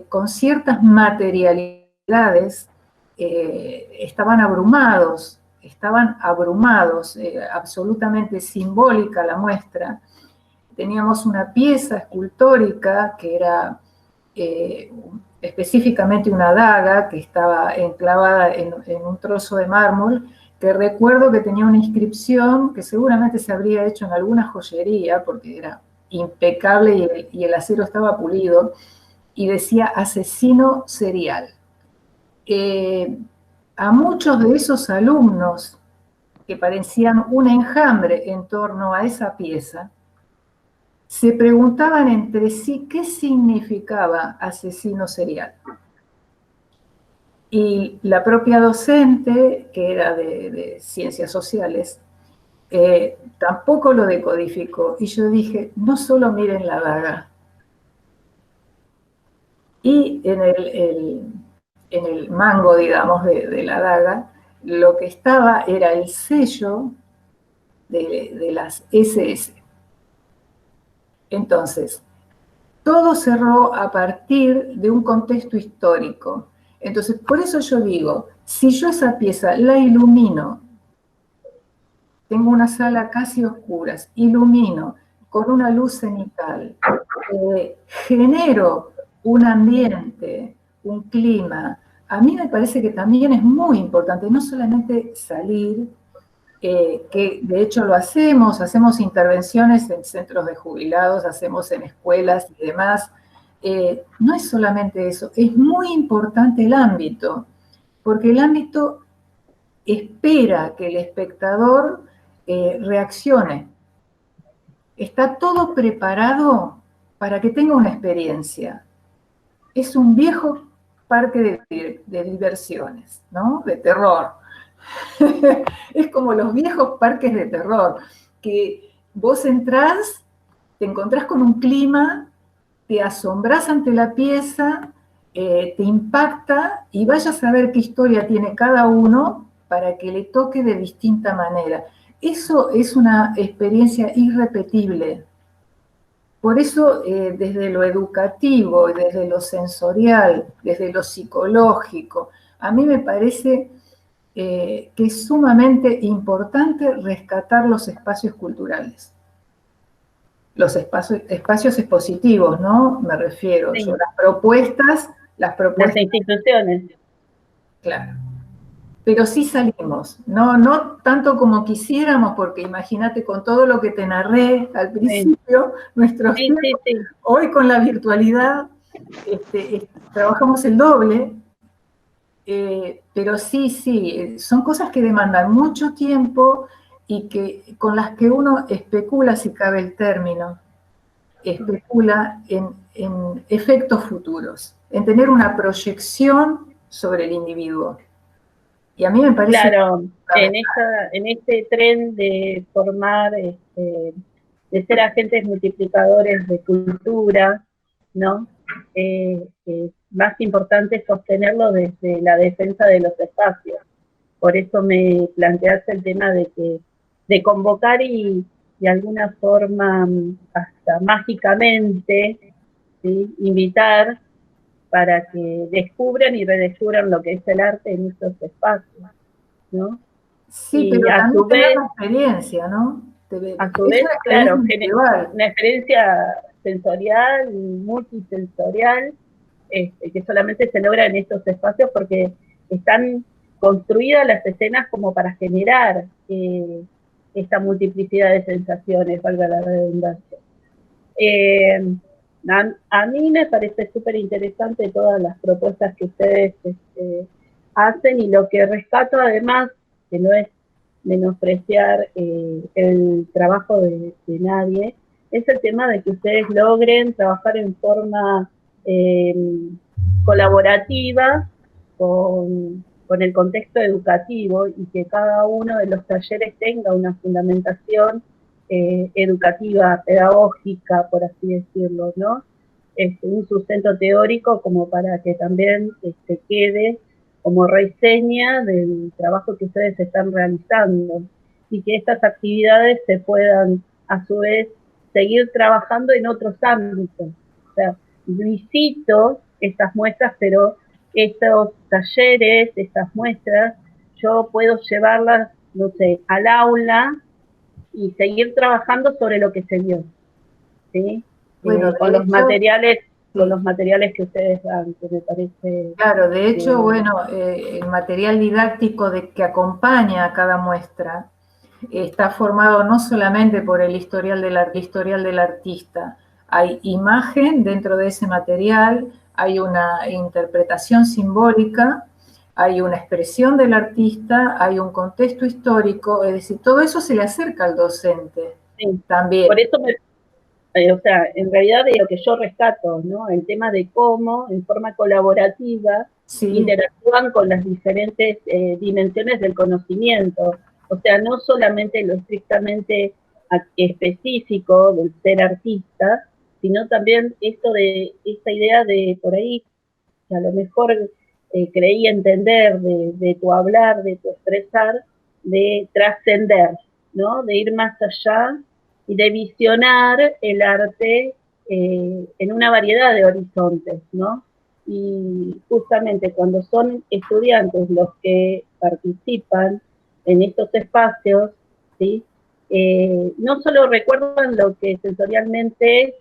con ciertas materialidades, estaban abrumados, absolutamente simbólica la muestra. Teníamos una pieza escultórica que era específicamente una daga que estaba enclavada en un trozo de mármol, que recuerdo que tenía una inscripción que seguramente se habría hecho en alguna joyería, porque era impecable y el acero estaba pulido, y decía asesino serial. A muchos de esos alumnos que parecían un enjambre en torno a esa pieza, se preguntaban entre sí qué significaba asesino serial. Y la propia docente, que era de ciencias sociales, tampoco lo decodificó. Y yo dije, no solo miren la daga. Y en el mango, digamos, de la daga, lo que estaba era el sello de las SS. Entonces, todo cerró a partir de un contexto histórico. Entonces, por eso yo digo, si yo esa pieza la ilumino, tengo una sala casi oscura, ilumino con una luz cenital, genero un ambiente, un clima, a mí me parece que también es muy importante, no solamente salir, que de hecho lo hacemos intervenciones en centros de jubilados, hacemos en escuelas y demás. No es solamente eso, es muy importante el ámbito, porque el ámbito espera que el espectador reaccione. Está todo preparado para que tenga una experiencia. Es un viejo parque de diversiones, ¿no? De terror. Es como los viejos parques de terror, que vos entrás, te encontrás con un clima, te asombrás ante la pieza, te impacta y vayas a ver qué historia tiene cada uno para que le toque de distinta manera. Eso es una experiencia irrepetible. Por eso, desde lo educativo, desde lo sensorial, desde lo psicológico, a mí me parece que es sumamente importante rescatar los espacios culturales. Los espacios expositivos, ¿no? Me refiero. Sí. Yo, las propuestas... Las instituciones. Claro. Pero sí salimos, no tanto como quisiéramos, porque imagínate con todo lo que te narré al principio, nuestros tiempos, hoy con la virtualidad trabajamos el doble, pero sí, son cosas que demandan mucho tiempo y con las que uno especula, si cabe el término, especula en efectos futuros, en tener una proyección sobre el individuo. Y a mí me parece... Claro, en este tren de formar, de ser agentes multiplicadores de cultura, ¿no? Más importante es sostenerlo desde la defensa de los espacios. Por eso me planteaste el tema de que de convocar y de alguna forma, hasta mágicamente, ¿sí?, invitar para que descubran y redescubran lo que es el arte en estos espacios, ¿no? Sí, Y pero a también su tener vez, la experiencia, ¿no? a su Es vez, una claro, experiencia individual. una experiencia sensorial, multisensorial, que solamente se logra en estos espacios porque están construidas las escenas como para generar esta multiplicidad de sensaciones, valga la redundancia. A mí me parece súper interesante todas las propuestas que ustedes hacen, y lo que rescato además, que no es menospreciar el trabajo de nadie, es el tema de que ustedes logren trabajar en forma eh, colaborativa con el contexto educativo, y que cada uno de los talleres tenga una fundamentación educativa, pedagógica, por así decirlo, ¿no? Un sustento teórico como para que también quede como reseña del trabajo que ustedes están realizando, y que estas actividades se puedan a su vez seguir trabajando en otros ámbitos. O sea, visito estas muestras, pero estos talleres, estas muestras, yo puedo llevarlas, no sé, al aula y seguir trabajando sobre lo que se vio, ¿sí? Bueno, Con de los hecho, materiales que ustedes dan, que me parece... claro, de hecho, bueno, el material didáctico que acompaña a cada muestra está formado no solamente por el historial del artista, hay imagen dentro de ese material, hay una interpretación simbólica, hay una expresión del artista, hay un contexto histórico, es decir, todo eso se le acerca al docente Sí, también. por eso o sea, en realidad de lo que yo rescato, ¿no? El tema de cómo, en forma colaborativa, Sí. interactúan con las diferentes dimensiones del conocimiento. O sea, no solamente lo estrictamente específico del ser artista, sino también esta idea de, por ahí, que a lo mejor creí entender de tu hablar, de tu expresar, de trascender, ¿no? De ir más allá y de visionar el arte en una variedad de horizontes, ¿no? Y justamente cuando son estudiantes los que participan en estos espacios, ¿sí? No solo recuerdan lo que sensorialmente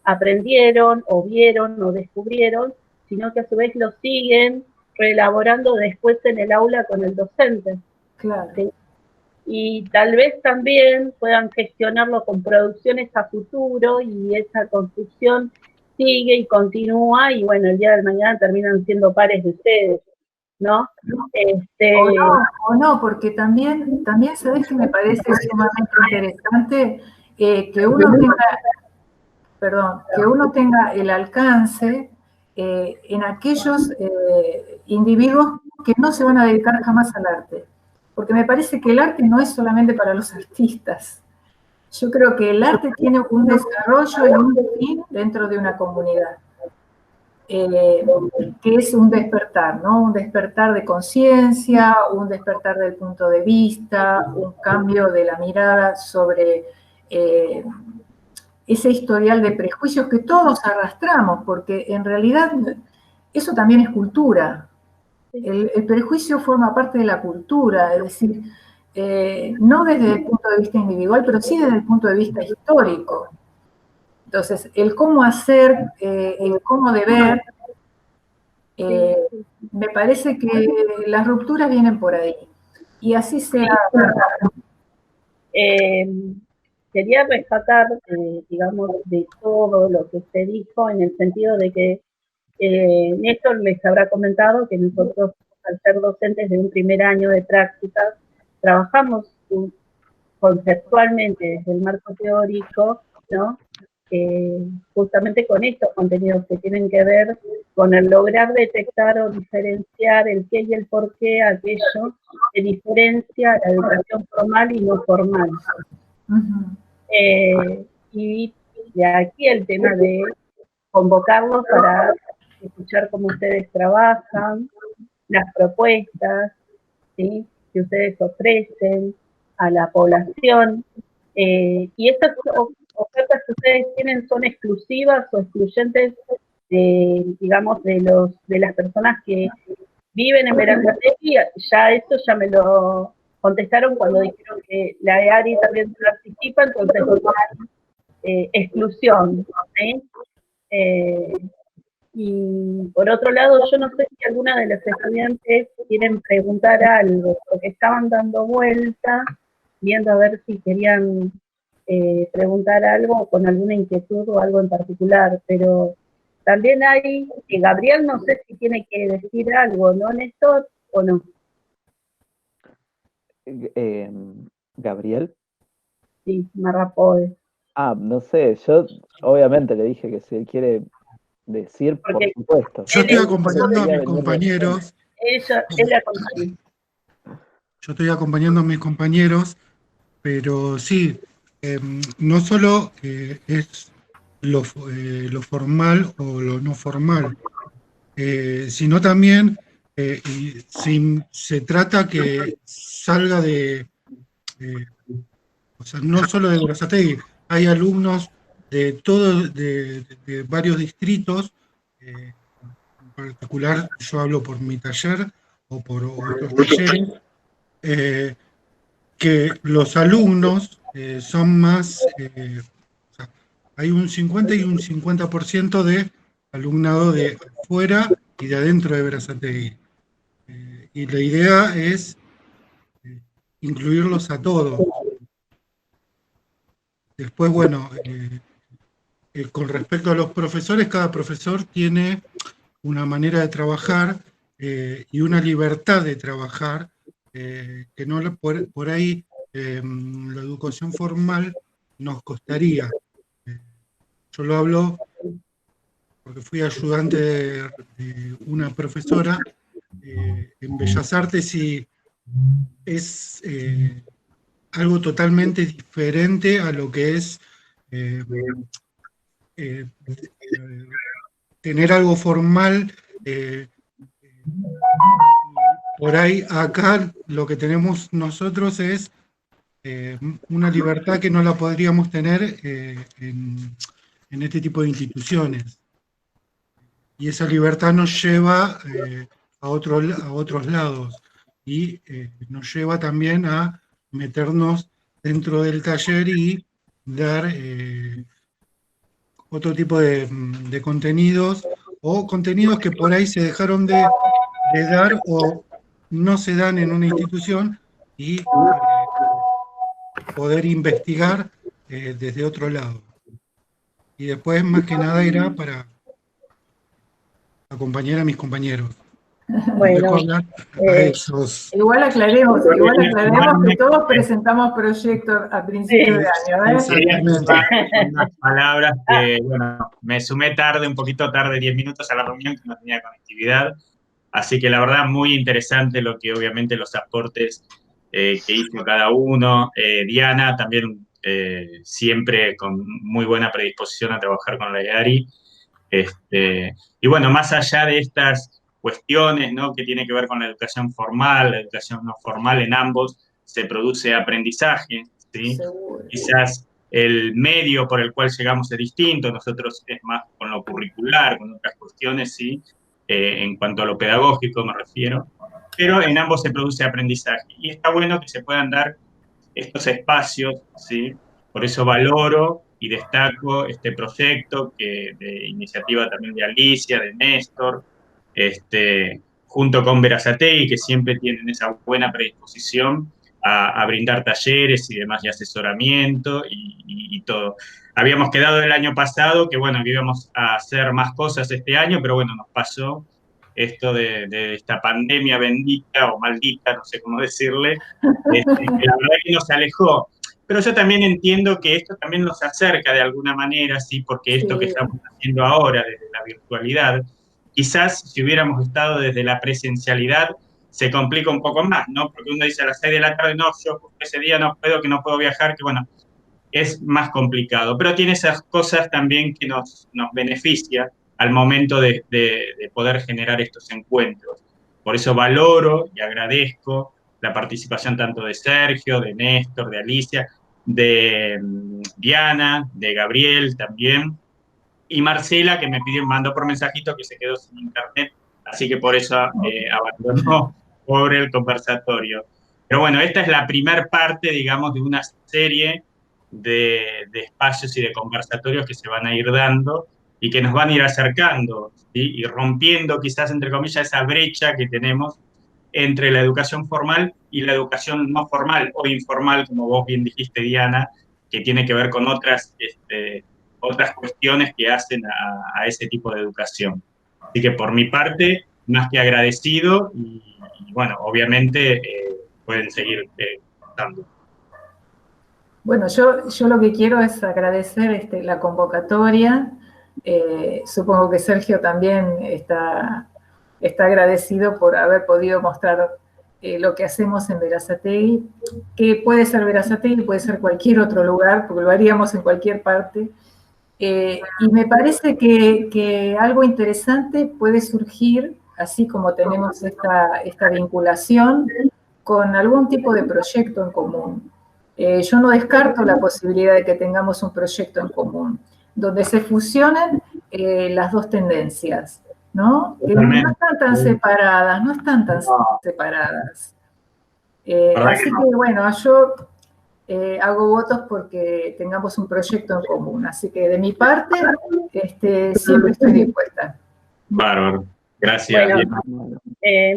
aprendieron o vieron o descubrieron, sino que a su vez lo siguen reelaborando después en el aula con el docente. Claro. ¿Sí? Y tal vez también puedan gestionarlo con producciones a futuro, y esa construcción sigue y continúa, y bueno, el día de mañana terminan siendo pares de ustedes, ¿no? O no, porque también sabes que me parece sumamente interesante que uno tenga el alcance en aquellos individuos que no se van a dedicar jamás al arte. Porque me parece que el arte no es solamente para los artistas. Yo creo que el arte tiene un desarrollo y un fin dentro de una comunidad. Que es un despertar, ¿no? Un despertar de conciencia, un despertar del punto de vista, un cambio de la mirada sobre ese historial de prejuicios que todos arrastramos, porque en realidad eso también es cultura. El prejuicio forma parte de la cultura, es decir, no desde el punto de vista individual, pero sí desde el punto de vista histórico. Entonces, el cómo hacer, el cómo deber, me parece que las rupturas vienen por ahí. Y así será. Quería rescatar, digamos, de todo lo que usted dijo, en el sentido de que Néstor les habrá comentado que nosotros, al ser docentes de un primer año de práctica, trabajamos conceptualmente desde el marco teórico, ¿no? Justamente con estos contenidos que tienen que ver con el lograr detectar o diferenciar el qué y el por qué, aquello que diferencia la educación formal y no formal. Y de aquí el tema de convocarlos para escuchar cómo ustedes trabajan, las propuestas, ¿sí?, que ustedes ofrecen, a la población. Y estas ofertas que ustedes tienen son exclusivas o excluyentes, digamos, de las personas que viven en Berazategui. Ya eso ya me lo contestaron cuando dijeron que la EARI también participa, entonces exclusión, ¿sí? Y por otro lado, yo no sé si alguna de los estudiantes quieren preguntar algo, porque estaban dando vuelta, viendo a ver si querían preguntar algo con alguna inquietud o algo en particular, pero también hay, Gabriel no sé si tiene que decir algo, ¿no, Néstor? ¿O no? ¿Gabriel? Sí, Marrapoe. No sé, yo obviamente le dije que si él quiere decir, Porque por supuesto. Yo estoy él acompañando a mis venir compañeros. él acompaña. Yo estoy acompañando a mis compañeros, pero sí, no solo es lo formal o lo no formal, sino también y se trata que salga o sea, no solo de Berazategui, hay alumnos de todos, de varios distritos, en particular yo hablo por mi taller o por otros talleres, que los alumnos son más, o sea, hay un 50 y un 50% de alumnado de afuera y de adentro de Berazategui. Y la idea es incluirlos a todos. Después, bueno, con respecto a los profesores, cada profesor tiene una manera de trabajar y una libertad de trabajar que no por ahí la educación formal nos costaría. Yo lo hablo porque fui ayudante de una profesora en Bellas Artes y es algo totalmente diferente a lo que es tener algo formal. Por ahí acá lo que tenemos nosotros es una libertad que no la podríamos tener en este tipo de instituciones. Y esa libertad nos lleva a otros lados y nos lleva también a meternos dentro del taller y dar otro tipo de contenidos o contenidos que por ahí se dejaron de dar o no se dan en una institución y poder investigar desde otro lado. Y después, más que nada, era para acompañar a mis compañeros. Bueno, A esos. Igual aclaremos que todos presentamos proyectos a principios de año, ¿eh? Exactamente. Unas palabras que, bueno, me sumé tarde, un poquito tarde, 10 minutos a la reunión, que no tenía conectividad. Así que la verdad, muy interesante lo que obviamente los aportes que hizo cada uno. Diana también siempre con muy buena predisposición a trabajar con la EARI. Y bueno, más allá de estas cuestiones, ¿no?, que tiene que ver con la educación formal, la educación no formal, en ambos se produce aprendizaje, ¿sí? Seguro. Quizás el medio por el cual llegamos es distinto, nosotros es más con lo curricular, con otras cuestiones, ¿sí? En cuanto a lo pedagógico me refiero, pero en ambos se produce aprendizaje. Y está bueno que se puedan dar estos espacios, ¿sí? Por eso valoro y destaco este proyecto de iniciativa también de Alicia, de Néstor, junto con Berazategui, que siempre tienen esa buena predisposición a brindar talleres y demás, y asesoramiento y todo. Habíamos quedado el año pasado que, bueno, que íbamos a hacer más cosas este año, pero bueno, nos pasó esto de esta pandemia bendita o maldita, no sé cómo decirle, que la verdad que nos alejó. Pero yo también entiendo que esto también nos acerca de alguna manera, sí, porque esto que estamos haciendo ahora desde la virtualidad, quizás si hubiéramos estado desde la presencialidad, se complica un poco más, ¿no? Porque uno dice a las 6 de la tarde, no, yo ese día no puedo, que no puedo viajar, que bueno, es más complicado. Pero tiene esas cosas también que nos beneficia al momento de poder generar estos encuentros. Por eso valoro y agradezco la participación tanto de Sergio, de Néstor, de Alicia, de Diana, de Gabriel también, y Marcela, que me mandó por mensajito que se quedó sin internet, así que por eso abandonó por el conversatorio. Pero bueno, esta es la primera parte, digamos, de una serie de espacios y de conversatorios que se van a ir dando y que nos van a ir acercando, ¿sí? Y rompiendo quizás, entre comillas, esa brecha que tenemos entre la educación formal y la educación no formal o informal, como vos bien dijiste, Diana, que tiene que ver con otras cuestiones que hacen a ese tipo de educación. Así que por mi parte, más que agradecido y bueno, obviamente pueden seguir contando. Bueno, yo lo que quiero es agradecer la convocatoria. Supongo que Sergio también está agradecido por haber podido mostrar lo que hacemos en Berazategui, que puede ser Berazategui, puede ser cualquier otro lugar, porque lo haríamos en cualquier parte. Y me parece que algo interesante puede surgir, así como tenemos esta vinculación, con algún tipo de proyecto en común. Yo no descarto la posibilidad de que tengamos un proyecto en común, donde se fusionen las dos tendencias, ¿no? Que no están tan separadas, no están tan separadas. Así que bueno, yo hago votos porque tengamos un proyecto en común. Así que de mi parte, siempre estoy dispuesta. Bárbaro. Gracias. Bueno,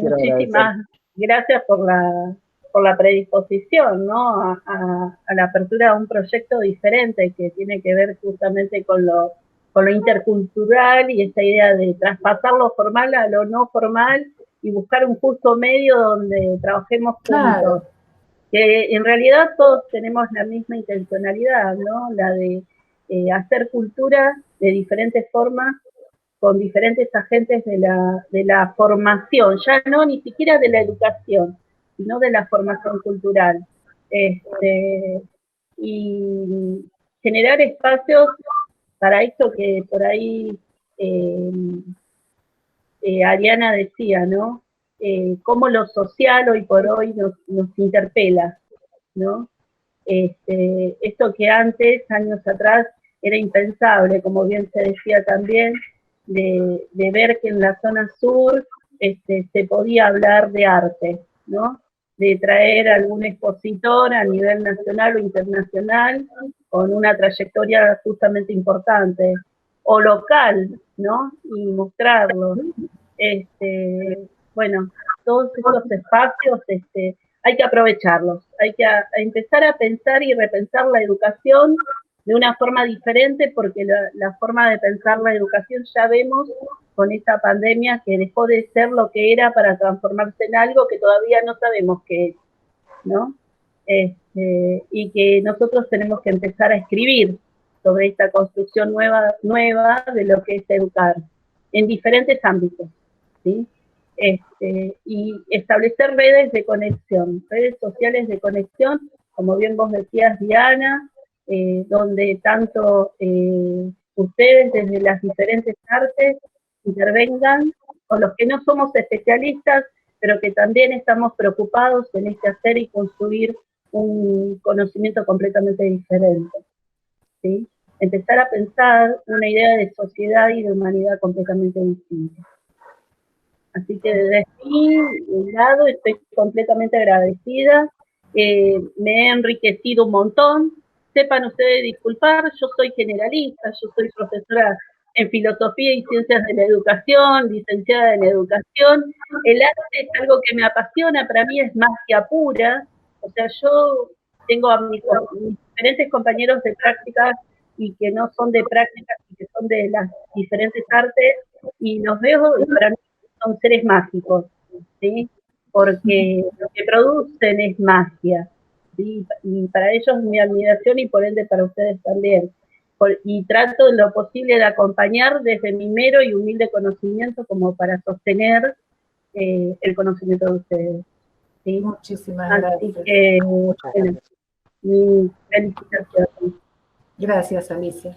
muchísimas gracias por la predisposición, ¿no? A la apertura de un proyecto diferente que tiene que ver justamente con lo intercultural y esta idea de traspasar lo formal a lo no formal y buscar un justo medio donde trabajemos juntos. Claro. Que en realidad todos tenemos la misma intencionalidad, ¿no? La de hacer cultura de diferentes formas, con diferentes agentes de la formación, ya no ni siquiera de la educación, sino de la formación cultural. Y generar espacios para esto que por ahí Ariana decía, ¿no? Cómo lo social hoy por hoy nos interpela, ¿no? Esto que antes, años atrás, era impensable, como bien se decía también, de ver que en la zona sur se podía hablar de arte, ¿no? De traer algún expositor a nivel nacional o internacional con una trayectoria justamente importante, o local, ¿no? Y mostrarlo. Bueno, todos estos espacios hay que aprovecharlos, hay que empezar a pensar y repensar la educación de una forma diferente, porque la forma de pensar la educación ya vemos con esta pandemia que dejó de ser lo que era para transformarse en algo que todavía no sabemos qué es, ¿no? Y que nosotros tenemos que empezar a escribir sobre esta construcción nueva de lo que es educar, en diferentes ámbitos, ¿sí? Y establecer redes de conexión, redes sociales de conexión, como bien vos decías, Diana, donde tanto ustedes desde las diferentes artes intervengan, con los que no somos especialistas, pero que también estamos preocupados en hacer y construir un conocimiento completamente diferente, ¿sí? Empezar a pensar una idea de sociedad y de humanidad completamente distinta. Así que desde mi lado estoy completamente agradecida, me he enriquecido un montón. Sepan ustedes disculpar, yo soy generalista, yo soy profesora en Filosofía y Ciencias de la Educación, licenciada en Educación. El arte es algo que me apasiona, para mí es magia pura. O sea, yo tengo a mis diferentes compañeros de prácticas y que no son de prácticas y que son de las diferentes artes, y los veo, y para mí son seres mágicos, ¿sí? Porque lo que producen es magia, ¿sí? Y para ellos mi admiración y por ende para ustedes también. Y trato en lo posible de acompañar desde mi mero y humilde conocimiento como para sostener el conocimiento de ustedes, ¿sí? Muchísimas gracias. Así que, bueno, mi felicitación. Gracias, Alicia.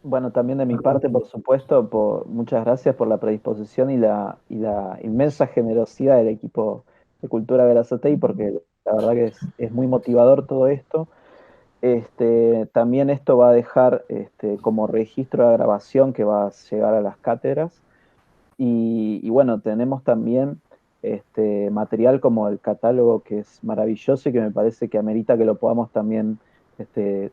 Bueno, también de mi parte, por supuesto, muchas gracias por la predisposición y la inmensa generosidad del equipo Cultura Berazategui, porque la verdad que es muy motivador todo esto. También esto va a dejar como registro de grabación que va a llegar a las cátedras. Y bueno, tenemos también material como el catálogo, que es maravilloso y que me parece que amerita que lo podamos también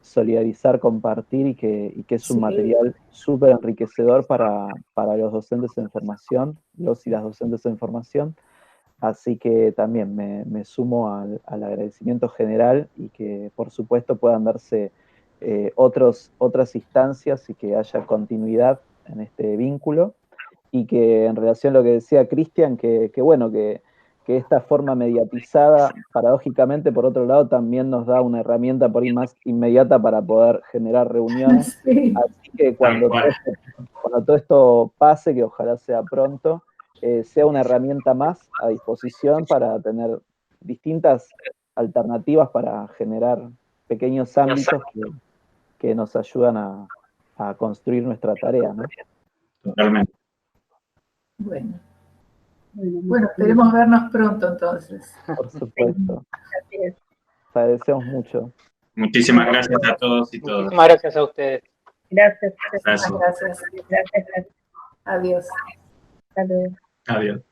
solidarizar, compartir, y que es un material súper enriquecedor para los docentes en formación, los y las docentes en formación. Así que también me sumo al agradecimiento general, y que por supuesto puedan darse otras instancias y que haya continuidad en este vínculo, y que en relación a lo que decía Cristian, que bueno, que esta forma mediatizada, paradójicamente, por otro lado, también nos da una herramienta por ahí más inmediata para poder generar reuniones. Sí. Así que cuando todo esto pase, que ojalá sea pronto, sea una herramienta más a disposición para tener distintas alternativas para generar pequeños ámbitos que nos ayudan a construir nuestra tarea, ¿no? Totalmente. Bueno, esperemos vernos pronto entonces. Por supuesto. Agradecemos mucho. Muchísimas gracias a todos y todas. Muchísimas gracias a ustedes. Gracias. Gracias. Gracias. Gracias. Adiós. Hasta luego. Adiós.